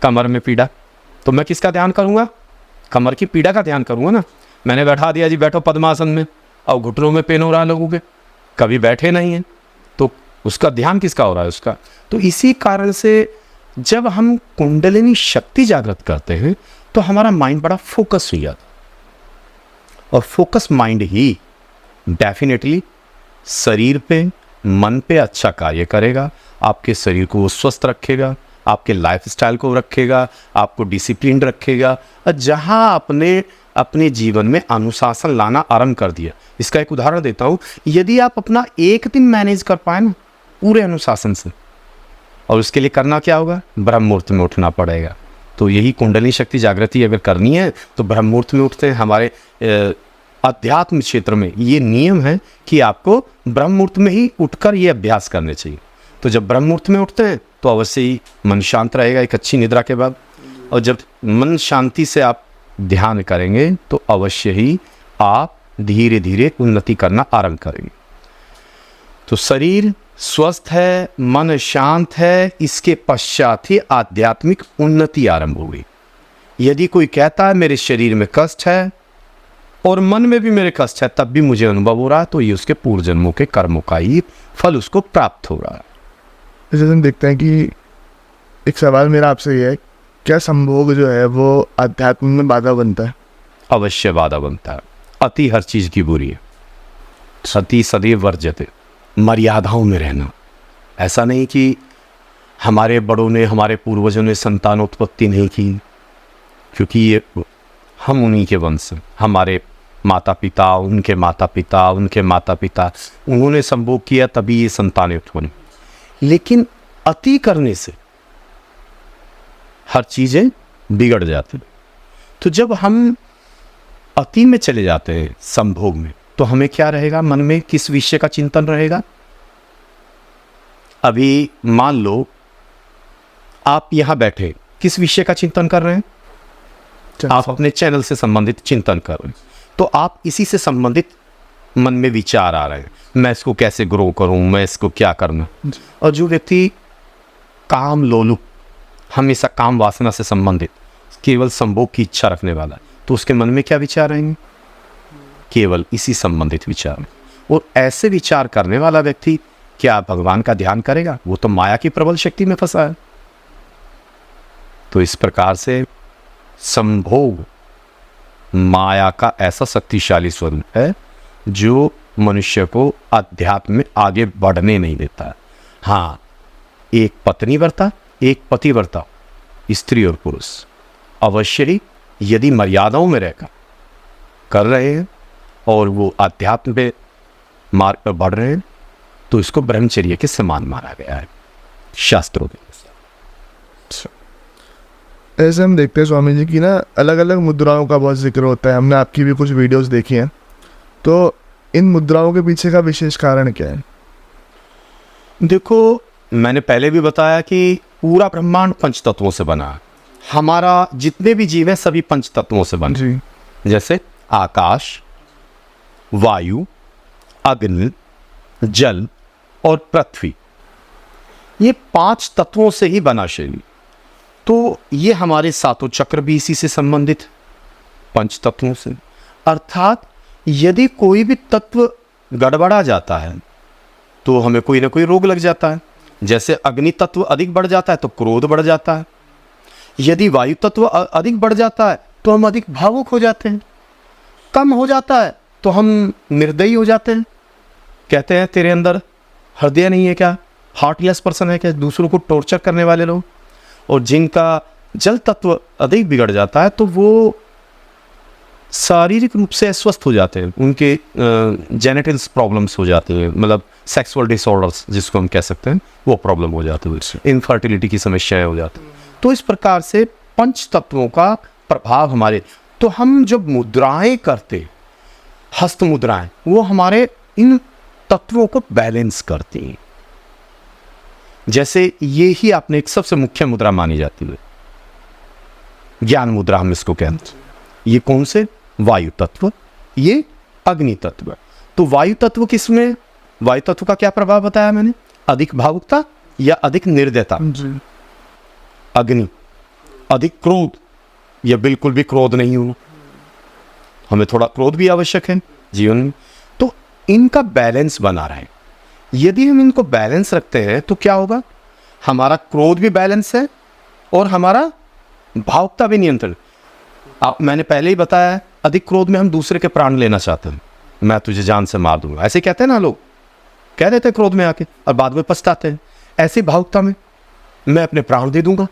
कमर में पीड़ा, तो मैं किसका ध्यान करूँगा? कमर की पीड़ा का ध्यान करूँगा ना। मैंने बैठा दिया जी, बैठो पद्मासन में, और घुटनों में पेन हो रहा है लोगों के, कभी बैठे नहीं हैं, तो उसका ध्यान किसका हो रहा है? उसका। तो इसी कारण से जब हम कुंडलिनी शक्ति जागृत करते हैं तो हमारा माइंड बड़ा फोकस हो जाता है, और फोकस माइंड ही डेफिनेटली शरीर पे, मन पे अच्छा कार्य करेगा। आपके शरीर को वो स्वस्थ रखेगा, आपके लाइफस्टाइल को रखेगा, आपको डिसिप्लिन रखेगा। और जहाँ आपने अपने जीवन में अनुशासन लाना आरंभ कर दिया, इसका एक उदाहरण देता हूँ। यदि आप अपना एक दिन मैनेज कर पाए ना पूरे अनुशासन से, और उसके लिए करना क्या होगा? ब्रह्म मुहूर्त में उठना पड़ेगा। तो यही कुंडलिनी शक्ति जागृति अगर करनी है तो ब्रह्म मुहूर्त में उठते हैं। हमारे अध्यात्म क्षेत्र में ये नियम है कि आपको ब्रह्म मुहूर्त में ही उठकर ये अभ्यास करने चाहिए। तो जब ब्रह्म मुहूर्त में उठते हैं तो अवश्य ही मन शांत रहेगा एक अच्छी निद्रा के बाद, और जब मन शांति से आप ध्यान करेंगे तो अवश्य ही आप धीरे धीरे उन्नति करना आरंभ करेंगे। तो शरीर स्वस्थ है, मन शांत है, इसके पश्चात ही आध्यात्मिक उन्नति आरंभ होगी। यदि कोई कहता है मेरे शरीर में कष्ट है और मन में भी मेरे कष्ट है, तब भी मुझे अनुभव हो रहा है, तो ये उसके पूर्व जन्मों के कर्मों का ही फल उसको प्राप्त हो रहा है। जैसे हम देखते हैं कि एक सवाल मेरा आपसे ये है, क्या संभोग जो है वो अध्यात्म में बाधा बनता है? अवश्य बाधा बनता है। अति हर चीज की बुरी है, सती सदैव वर्जते, मर्यादाओं में रहना। ऐसा नहीं कि हमारे बड़ों ने, हमारे पूर्वजों ने संतानोत्पत्ति नहीं की, क्योंकि ये हम उन्हीं के वंश हैं। हमारे माता पिता, उनके माता पिता, उनके माता पिता, उन्होंने संभोग किया तभी ये संतानें उत्पन्न। लेकिन अति करने से हर चीजें बिगड़ जाती। तो जब हम अति में चले जाते हैं संभोग में, तो हमें क्या रहेगा? मन में किस विषय का चिंतन रहेगा? अभी मान लो आप यहां बैठे किस विषय का चिंतन कर रहे हैं? आप अपने चैनल से संबंधित चिंतन कर रहे हैं, तो आप इसी से संबंधित मन में विचार आ रहे हैं, मैं इसको कैसे ग्रो करूं, मैं इसको क्या करना। और जो व्यक्ति काम लोलुप, हमेशा काम वासना से संबंधित, केवल संभोग की इच्छा रखने वाला, तो उसके मन में क्या विचार आएंगे? केवल इसी संबंधित विचार। और ऐसे विचार करने वाला व्यक्ति क्या भगवान का ध्यान करेगा? वो तो माया की प्रबल शक्ति में फंसा है। तो इस प्रकार से संभोग माया का ऐसा शक्तिशाली स्वरूप है जो मनुष्य को अध्यात्म में आगे बढ़ने नहीं देता है। हाँ, एक पत्नी वर्ता, एक पति वर्ता, स्त्री और पुरुष अवश्य ही यदि मर्यादाओं में रहकर कर रहे हैं और वो आध्यात्म पे मार्ग पर बढ़ रहे हैं, तो इसको ब्रह्मचर्य के समान माना गया है शास्त्रों के अनुसार। ऐसे हम देखते हैं स्वामी जी की ना अलग अलग मुद्राओं का बहुत जिक्र होता है, हमने आपकी भी कुछ वीडियोस देखी हैं, तो इन मुद्राओं के पीछे का विशेष कारण क्या है? देखो, मैंने पहले भी बताया कि पूरा ब्रह्मांड पंच तत्वों से बना है। हमारा जितने भी जीव हैं सभी पंच तत्वों से बने। जी। जैसे आकाश, वायु, अग्नि, जल और पृथ्वी, ये 5 तत्वों से ही बना शरीर। तो ये हमारे सातों चक्र भी इसी से संबंधित पंच तत्वों से। अर्थात यदि कोई भी तत्व गड़बड़ा जाता है तो हमें कोई ना कोई रोग लग जाता है। जैसे अग्नि तत्व अधिक बढ़ जाता है तो क्रोध बढ़ जाता है, यदि वायु तत्व अधिक बढ़ जाता है तो हम अधिक भावुक हो जाते हैं, कम हो जाता है तो हम निर्दयी हो जाते हैं। कहते हैं तेरे अंदर हृदय नहीं है क्या, हार्टलेस पर्सन है क्या, दूसरों को टॉर्चर करने वाले लोग। और जिनका जल तत्व अधिक बिगड़ जाता है तो वो शारीरिक रूप से अस्वस्थ हो जाते हैं, उनके जेनेटिल्स प्रॉब्लम्स हो जाते हैं, मतलब सेक्सुअल डिसऑर्डर्स जिसको हम कह सकते हैं वो प्रॉब्लम हो जाती है, इनफर्टिलिटी की समस्याएं हो जाती हैं। तो इस प्रकार से पंच तत्वों का प्रभाव हमारे, तो हम जब मुद्राएं करते, हस्त मुद्राएं, वो हमारे इन तत्वों को बैलेंस करती हैं। जैसे ये ही आपने एक सबसे मुख्य मुद्रा मानी जाती है, ज्ञान मुद्रा हम इसको कहते हैं। ये कौन से? वायु तत्व, ये अग्नि तत्व। तो वायु तत्व किसमें, वायु तत्व का क्या प्रभाव बताया मैंने? अधिक भावुकता या अधिक निर्दयता। अग्नि अधिक क्रोध या बिल्कुल भी क्रोध नहीं होना, हमें थोड़ा क्रोध भी आवश्यक है जीवन में। तो इनका बैलेंस बना रहे। यदि हम इनको बैलेंस रखते हैं तो क्या होगा, हमारा क्रोध भी बैलेंस है और हमारा भावुकता भी नियंत्रण। आप, मैंने पहले ही बताया है, अधिक क्रोध में हम दूसरे के प्राण लेना चाहते हैं, मैं तुझे जान से मार दूंगा, ऐसे कहते हैं ना लोग, कह देते हैं क्रोध में आके और बाद में पछताते हैं। ऐसी भावुकता में मैं अपने प्राण दे दूंगा,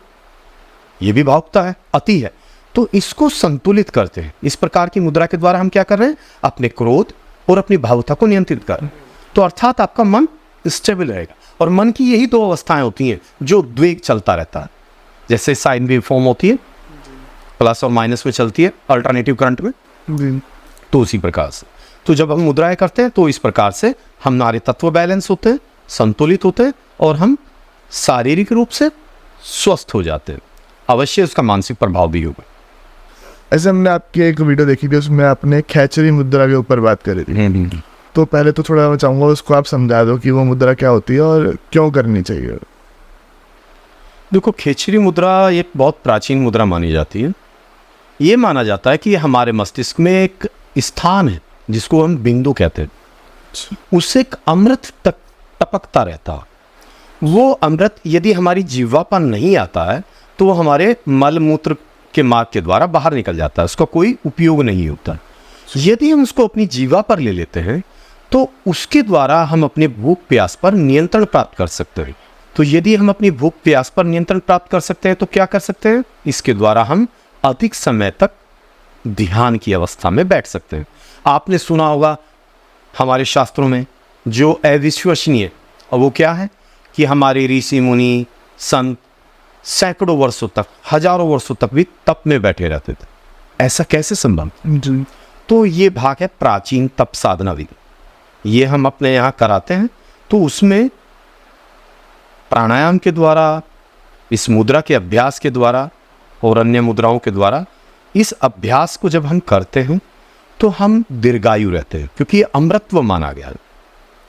ये भी भावुकता है, अति है। तो इसको संतुलित करते हैं। इस प्रकार की मुद्रा के द्वारा हम क्या कर रहे हैं, अपने क्रोध और अपनी भावुकता को नियंत्रित कर रहे हैं। तो अर्थात आपका मन स्टेबल रहेगा। और मन की यही 2 अवस्थाएं होती हैं जो द्वेग चलता रहता है। जैसे साइन वेव फॉर्म होती है, प्लस और माइनस में चलती है अल्टरनेटिव करंट में, तो उसी प्रकार से। तो जब हम मुद्राएं करते हैं तो इस प्रकार से हमारे तत्व बैलेंस होते हैं, संतुलित होते हैं और हम शारीरिक रूप से स्वस्थ हो जाते हैं। अवश्य उसका मानसिक प्रभाव भी होगा। ऐसे हमने आपकी एक वीडियो देखी थी, उसमें आपने खेचरी मुद्रा के ऊपर बात करी थी। तो पहले तो थोड़ा मैं चाहूँगा उसको आप समझा दो कि वो मुद्रा क्या होती है और क्यों करनी चाहिए। देखो, खेचरी मुद्रा एक बहुत प्राचीन मुद्रा मानी जाती है। ये माना जाता है कि हमारे मस्तिष्क में एक स्थान है जिसको हम बिंदु कहते हैं, उससे एक अमृत तक टपकता रहता है। वो अमृत यदि हमारी जिह्वा पर नहीं आता है तो वो हमारे मल मूत्र के मार्ग के द्वारा बाहर निकल जाता है, उसका कोई उपयोग नहीं होता। यदि हम उसको अपनी जिह्वा पर ले लेते हैं तो उसके द्वारा हम अपने भूख प्यास पर नियंत्रण प्राप्त कर सकते हैं। तो यदि हम अपनी भूख प्यास पर नियंत्रण प्राप्त कर सकते हैं तो क्या कर सकते हैं, इसके द्वारा हम अधिक समय तक ध्यान की अवस्था में बैठ सकते हैं। आपने सुना होगा हमारे शास्त्रों में जो अविश्वसनीय, और वो क्या है कि हमारे ऋषि मुनि संत सैकड़ों वर्षों तक, हजारों वर्षों तक भी तप में बैठे रहते थे। ऐसा कैसे संभव? तो ये भाग है प्राचीन तप साधना विधि, ये हम अपने यहाँ कराते हैं। तो उसमें प्राणायाम के द्वारा, इस मुद्रा के अभ्यास के द्वारा और अन्य मुद्राओं के द्वारा इस अभ्यास को जब हम करते हैं तो हम दीर्घायु रहते हैं, क्योंकि ये अमृतत्व माना गया है।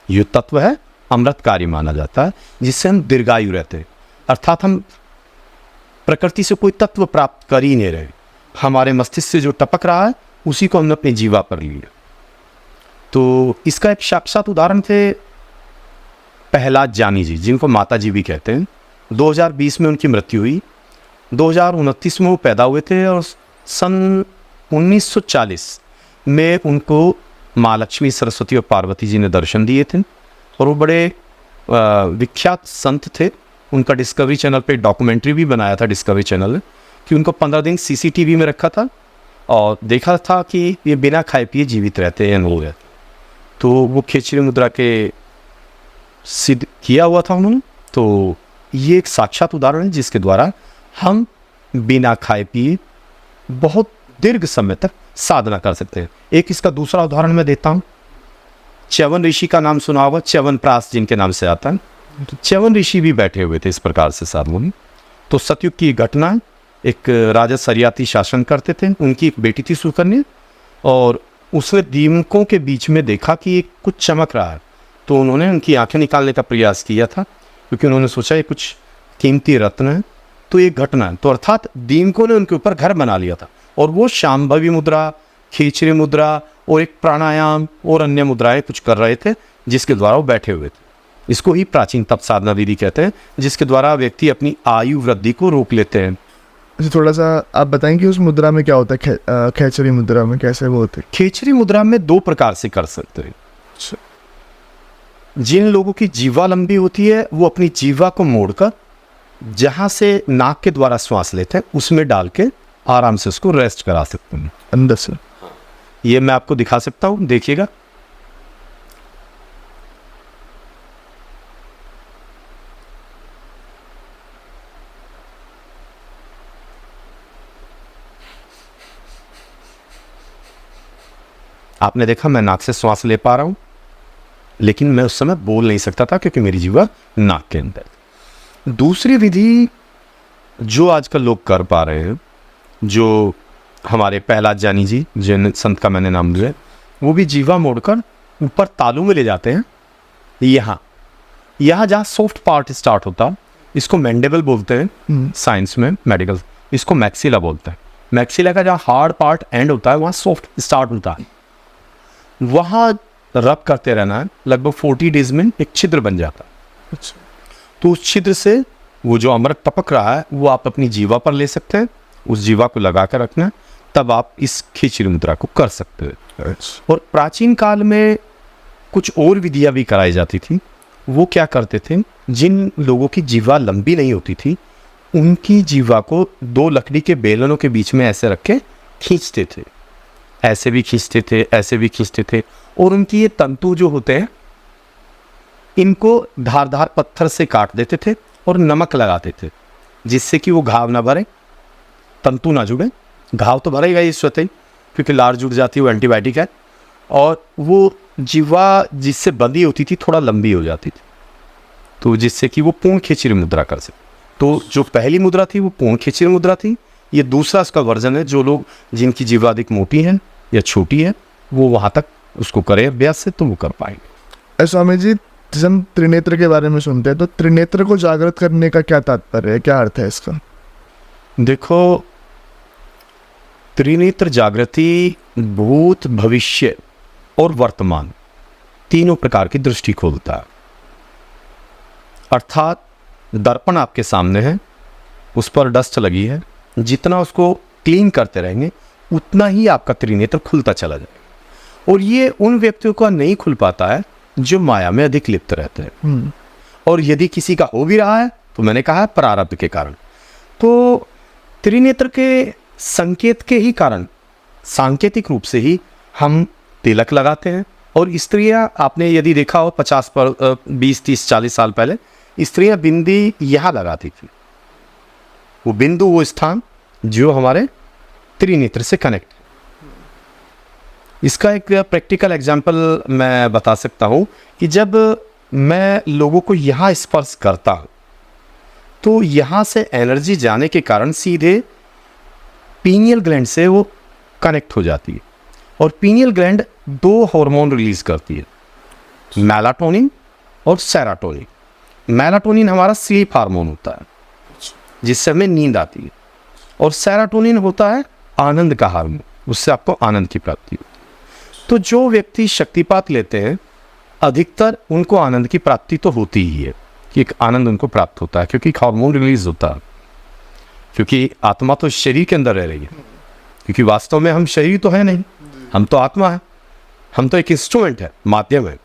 ये तत्व है अमृतकारी माना जाता है, जिससे हम दीर्घायु रहते हैं। अर्थात हम प्रकृति से कोई तत्व प्राप्त कर ही नहीं रहे, हमारे मस्तिष्क से जो टपक रहा है उसी को हमने अपनी जीवा पर लिया। तो इसका एक साक्षात उदाहरण थे प्रहलाद जानी जी, जिनको माता जी भी कहते हैं। 2020 में उनकी मृत्यु हुई, 2029 में वो पैदा हुए थे और सन 1940 में उनको माँ लक्ष्मी, सरस्वती और पार्वती जी ने दर्शन दिए थे। और वो बड़े विख्यात संत थे। उनका डिस्कवरी चैनल पे डॉक्यूमेंट्री भी बनाया था डिस्कवरी चैनल ने, कि उनको 15 दिन CCTV में रखा था और देखा था कि ये बिना खाए पिए जीवित रहते हैं लोग, तो वो खेचरी मुद्रा के सिद्ध किया हुआ था उन्होंने। तो ये एक साक्षात उदाहरण है जिसके द्वारा हम बिना खाए पिए बहुत दीर्घ समय तक साधना कर सकते हैं। एक इसका दूसरा उदाहरण मैं देता हूँ। च्यवन ऋषि का नाम सुना होगा, च्यवनप्राश जिनके नाम से आता है। च्यवन ऋषि भी बैठे हुए थे इस प्रकार से साधुओं में। तो सतयुग की घटना है, एक राजा सरियाती शासन करते थे, उनकी एक बेटी थी सुकन्या, और उसने दीमकों के बीच में देखा कि एक कुछ चमक रहा है। तो उन्होंने उनकी आंखें निकालने का प्रयास किया था, क्योंकि उन्होंने सोचा ये कुछ कीमती रत्न है। तो ये घटना है, तो अर्थात दीमकों ने उनके ऊपर घर बना लिया था, और वो शांभवी मुद्रा, खेचरी मुद्रा और एक प्राणायाम और अन्य मुद्राएं कुछ कर रहे थे, जिसके द्वारा वो बैठे हुए थे। इसको ही प्राचीन तप साधना विधि कहते हैं, जिसके द्वारा व्यक्ति अपनी आयु वृद्धि को रोक लेते हैं। अच्छा, थोड़ा सा आप बताएं कि उस मुद्रा में क्या होता है, खेचरी मुद्रा में कैसे वो होते हैं? खेचरी मुद्रा में दो प्रकार से कर सकते हैं। जिन लोगों की जीवा लंबी होती है वो अपनी जीवा को मोड़कर जहां से नाक के द्वारा श्वास लेते हैं उसमें डाल के आराम से उसको रेस्ट करा सकते हैं अंदर से। ये मैं आपको दिखा सकता हूं, देखिएगा। आपने देखा मैं नाक से श्वास ले पा रहा हूं, लेकिन मैं उस समय बोल नहीं सकता था क्योंकि मेरी जीवा नाक के अंदर। दूसरी विधि जो आजकल लोग कर पा रहे हैं, जो हमारे प्रहलाद जानी जी जिन संत का मैंने नाम लिया, वो भी जीवा मोड़कर ऊपर तालू में ले जाते हैं। यहाँ जहाँ सॉफ्ट पार्ट स्टार्ट होता है, इसको मैंडेबल बोलते हैं साइंस में, मेडिकल इसको मैक्सिला बोलते हैं। मैक्सिला का जहाँ हार्ड पार्ट एंड होता है वहाँ सॉफ्ट स्टार्ट होता है, वहाँ रब करते रहना है। लगभग 40 डेज में एक छिद्र बन जाता है। अच्छा। तो उस छिद्र से वो जो अमृत टपक रहा है वो आप अपनी जीवा पर ले सकते हैं, उस जीवा को लगा कर रखना है, तब आप इस खेचरी मुद्रा को कर सकते हैं। और प्राचीन काल में कुछ और विधियाँ भी कराई जाती थी। वो क्या करते थे, जिन लोगों की जीवा लंबी नहीं होती थी उनकी जीवा को दो लकड़ी के बेलनों के बीच में ऐसे रख के खींचते थे, ऐसे भी खींचते थे, ऐसे भी खींचते थे, और उनकी ये तंतु जो होते हैं इनको धारदार पत्थर से काट देते थे और नमक लगाते थे, जिससे कि वो घाव ना भरे, तंतु ना जुड़े। घाव तो भरेगा ही स्वतः ही, क्योंकि लार जुड़ जाती है, वो एंटीबायोटिक है, और वो जीवा जिससे बंधी होती थी थोड़ा लंबी हो जाती थी, तो जिससे कि वो पूर्ण खेचरी मुद्रा कर सके। तो जो पहली मुद्रा थी वो पूर्ण खेचरी मुद्रा थी। ये दूसरा उसका वर्जन है, जो लोग जिनकी जीवा अधिक मोटी है या छोटी है वो वहाँ तक उसको करें अभ्यास से, तो वो कर पाएंगे। स्वामी जी, जब हम त्रिनेत्र के बारे में सुनते हैं तो त्रिनेत्र को जागृत करने का क्या तात्पर्य है, क्या अर्थ है इसका? देखो, त्रिनेत्र जागृति भूत, भविष्य और वर्तमान तीनों प्रकार की दृष्टि खोलता है। अर्थात दर्पण आपके सामने है, उस पर डस्ट लगी है, जितना उसको क्लीन करते रहेंगे उतना ही आपका त्रिनेत्र खुलता चला जाएगा। और ये उन व्यक्तियों का नहीं खुल पाता है जो माया में अधिक लिप्त रहते हैं। और यदि किसी का हो भी रहा है तो मैंने कहा है प्रारब्ध के कारण। तो त्रिनेत्र के संकेत के ही कारण, सांकेतिक रूप से ही हम तिलक लगाते हैं। और स्त्रियां, आपने यदि देखा हो 20, 30, 40 साल पहले स्त्रियां बिंदी यहाँ लगाती थी। वो बिंदु, वो स्थान जो हमारे त्रिनेत्र से कनेक्ट है। इसका एक प्रैक्टिकल एग्जाम्पल मैं बता सकता हूँ कि जब मैं लोगों को यहाँ स्पर्श करता हूँ तो यहाँ से एनर्जी जाने के कारण सीधे पीनियल ग्लैंड से वो कनेक्ट हो जाती है। और पीनियल ग्लैंड दो हार्मोन रिलीज करती है, मेलाटोनिन और सेरोटोनिन। मेलाटोनिन हमारा स्लीप हार्मोन होता है जिससे हमें नींद आती है, और सेरोटोनिन होता है आनंद का हार्मोन, उससे आपको आनंद की प्राप्ति होती है। तो जो व्यक्ति शक्तिपात लेते हैं अधिकतर उनको आनंद की प्राप्ति तो होती ही है, कि एक आनंद उनको प्राप्त होता है, क्योंकि हार्मोन रिलीज होता है। क्योंकि आत्मा तो शरीर के अंदर रह रही है, क्योंकि वास्तव में हम शरीर तो है नहीं, हम तो आत्मा है, हम तो एक इंस्ट्रूमेंट है, माध्यम है।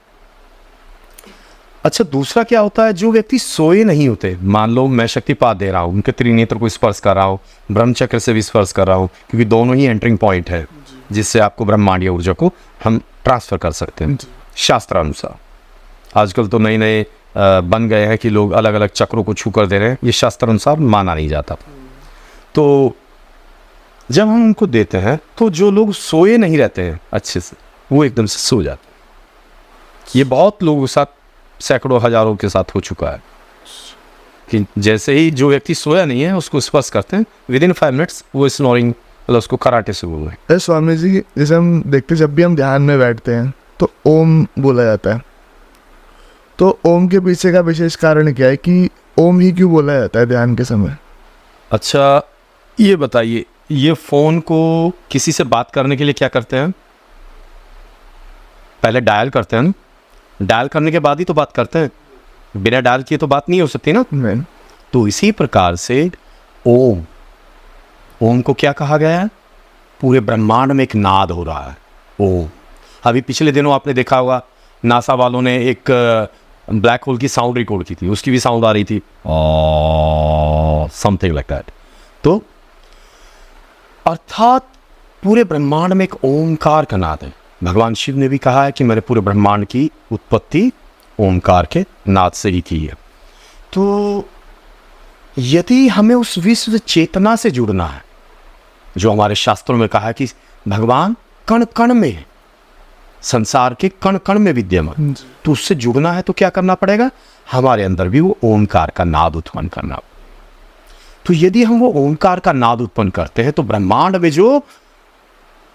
अच्छा, दूसरा क्या होता है, जो व्यक्ति सोए नहीं होते, मान लो मैं शक्तिपात दे रहा हूँ, उनके त्रिनेत्र को स्पर्श कर रहा हूँ, ब्रह्मचक्र से भी स्पर्श कर रहा हूँ, क्योंकि दोनों ही एंटरिंग पॉइंट है जिससे आपको ब्रह्मांडीय ऊर्जा को हम ट्रांसफर कर सकते हैं शास्त्रानुसार। आजकल तो नए नए बन गए हैं कि लोग अलग अलग चक्रों को छू कर दे रहे हैं, ये शास्त्रानुसार माना नहीं जाता। तो जब हम उनको देते हैं तो जो लोग सोए नहीं रहते हैं अच्छे से, वो एकदम से सो जाते हैं। ये बहुत लोगों के साथ, सैकड़ों हजारों के साथ हो चुका है कि जैसे ही जो व्यक्ति सोया नहीं है उसको स्पर्श करते हैं, विद इन 5 मिनट्स वो स्नोरिंग, मतलब उसको कराटे से बोल रहे हैं। स्वामी जी, जैसे हम देखते जब भी हम ध्यान में बैठते हैं तो ओम बोला जाता है, तो ओम के पीछे का विशेष कारण क्या है कि ओम ही क्यों बोला जाता है ध्यान के समय? अच्छा, ये बताइए, ये फ़ोन को किसी से बात करने के लिए क्या करते हैं? पहले डायल करते हैं ना, डायल करने के बाद ही तो बात करते हैं, बिना डायल किए तो बात नहीं हो सकती ना। नहीं। तो इसी प्रकार से ओम, ओम को क्या कहा गया है? पूरे ब्रह्मांड में एक नाद हो रहा है ओम। अभी पिछले दिनों आपने देखा होगा, नासा वालों ने एक ब्लैक होल की साउंड रिकॉर्ड की थी, उसकी भी साउंड आ रही थी, समथिंग लाइक दैट। तो अर्थात पूरे ब्रह्मांड में एक ओमकार का नाद है। भगवान शिव ने भी कहा है कि मैंने पूरे ब्रह्मांड की उत्पत्ति ओमकार के नाद से ही की है। तो यदि हमें उस विश्व चेतना से जुड़ना है, जो हमारे शास्त्रों में कहा है कि भगवान कण कण में है, संसार के कण कण में विद्यमान, तो उससे जुड़ना है तो क्या करना पड़ेगा? हमारे अंदर भी वो ओमकार का नाद उत्पन्न करना। तो यदि हम वो ओमकार का नाद उत्पन्न करते हैं तो ब्रह्मांड में जो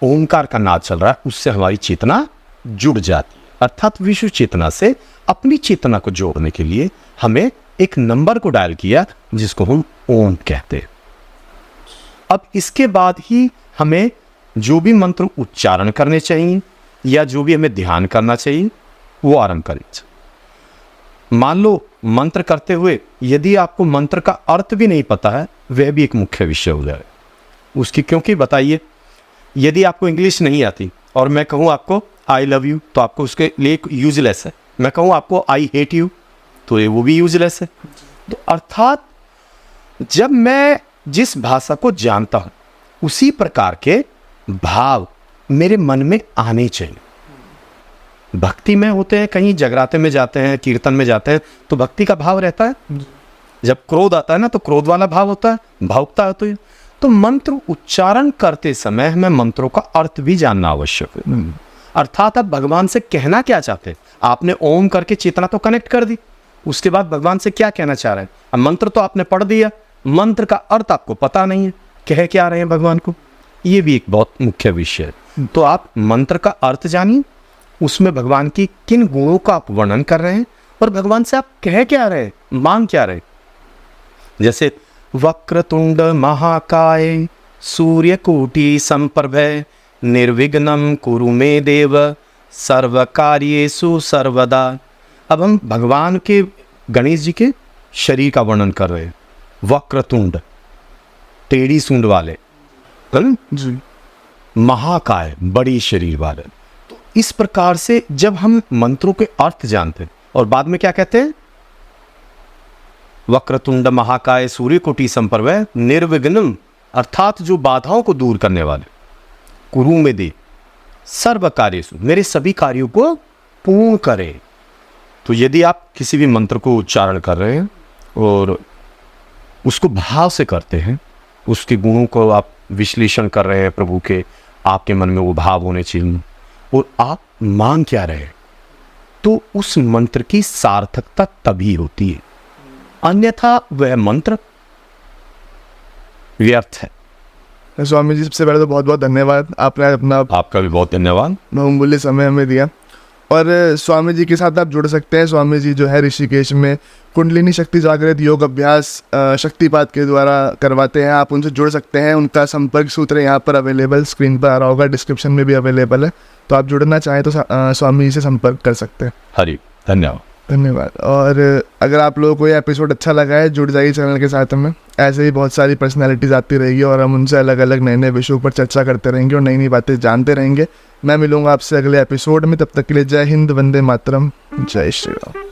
ओमकार का नाद चल रहा है उससे हमारी चेतना जुड़ जाती है। अर्थात विश्व चेतना से अपनी चेतना को जोड़ने के लिए हमें एक नंबर को डायल किया जिसको हम ओम कहते हैं। अब इसके बाद ही हमें जो भी मंत्र उच्चारण करने चाहिए या जो भी हमें ध्यान करना चाहिए वो आरंभ करना चाहिए। मान लो मंत्र करते हुए यदि आपको मंत्र का अर्थ भी नहीं पता है, वह भी एक मुख्य विषय हो जाए उसकी, क्योंकि बताइए, यदि आपको इंग्लिश नहीं आती और मैं कहूँ आपको आई लव यू, तो आपको उसके लिए यूजलेस है। मैं कहूँ आपको आई हेट यू, तो ये वो भी यूजलेस है। तो अर्थात जब मैं जिस भाषा को जानता हूँ उसी प्रकार के भाव मेरे मन में आने चाहिए। भक्ति में होते हैं, कहीं जगराते में जाते हैं, कीर्तन में जाते हैं तो भक्ति का भाव रहता है। जब क्रोध आता है ना तो क्रोध वाला भाव होता है, भावुकता होती है। तो मंत्र उच्चारण करते समय हमें मंत्रों का अर्थ भी जानना आवश्यक है। अर्थात आप भगवान से कहना क्या चाहते हैं? आपने ओम करके चेतना तो कनेक्ट कर दी, उसके बाद भगवान से क्या कहना चाह रहे हैं? अब मंत्र तो आपने पढ़ दिया, मंत्र का अर्थ आपको पता नहीं है, कह क्या रहे हैं भगवान को, ये भी एक बहुत मुख्य विषय है। तो आप मंत्र का अर्थ जानिए, उसमें भगवान की किन गुणों का आप वर्णन कर रहे हैं और भगवान से आप कह क्या रहे हैं, मांग क्या रहे हैं। जैसे वक्रतुंड महाकाय सूर्यकोटि संप्रभय निर्विघ्नं कुरु मे देव सर्वकार्येषु सर्वदा। अब हम भगवान के, गणेश जी के शरीर का वर्णन कर रहे हैं। वक्रतुंड, टेढ़ी सूंड वाले जी, महाकाय, बड़ी शरीर वाले। तो इस प्रकार से जब हम मंत्रों के अर्थ जानते हैं और बाद में क्या कहते हैं, वक्रतुंड महाकाय सूर्यकोटि संप्रभय निर्विघ्नं, अर्थात जो बाधाओं को दूर करने वाले, कुरु में दे सर्व कार्येषु, मेरे सभी कार्यों को पूर्ण करे। तो यदि आप किसी भी मंत्र को उच्चारण कर रहे हैं और उसको भाव से करते हैं, उसके गुणों को आप विश्लेषण कर रहे हैं प्रभु के, आपके मन में वो भाव होने चाहिए और आप मांग क्या रहे हैं, तो उस मंत्र की सार्थकता तभी होती है, अन्यथा वह मंत्र व्यर्थ है। स्वामी जी, सबसे पहले तो बहुत बहुत धन्यवाद, आपने अपना, आपका भी बहुत धन्यवाद, बहुमूल्य समय हमें दिया। और स्वामी जी के साथ आप जुड़ सकते हैं। स्वामी जी जो है ऋषिकेश में कुंडलिनी शक्ति जागृत योग अभ्यास शक्तिपात के द्वारा करवाते हैं। आप उनसे जुड़ सकते हैं, उनका संपर्क सूत्र यहाँ पर अवेलेबल, स्क्रीन पर आ रहा होगा, डिस्क्रिप्शन में भी अवेलेबल है। तो आप जुड़ना चाहें तो स्वामी जी से संपर्क कर सकते हैं। हरि धन्यवाद। धन्यवाद। और अगर आप लोगों को ये एपिसोड अच्छा लगा है, जुड़ जाइए चैनल के साथ में। ऐसे ही बहुत सारी पर्सनैलिटीज़ आती रहेगी और हम उनसे अलग अलग नए नए विषयों पर चर्चा करते रहेंगे और नई नई बातें जानते रहेंगे। मैं मिलूंगा आपसे अगले एपिसोड में, तब तक के लिए जय हिंद, वंदे मातरम, जय श्री राम।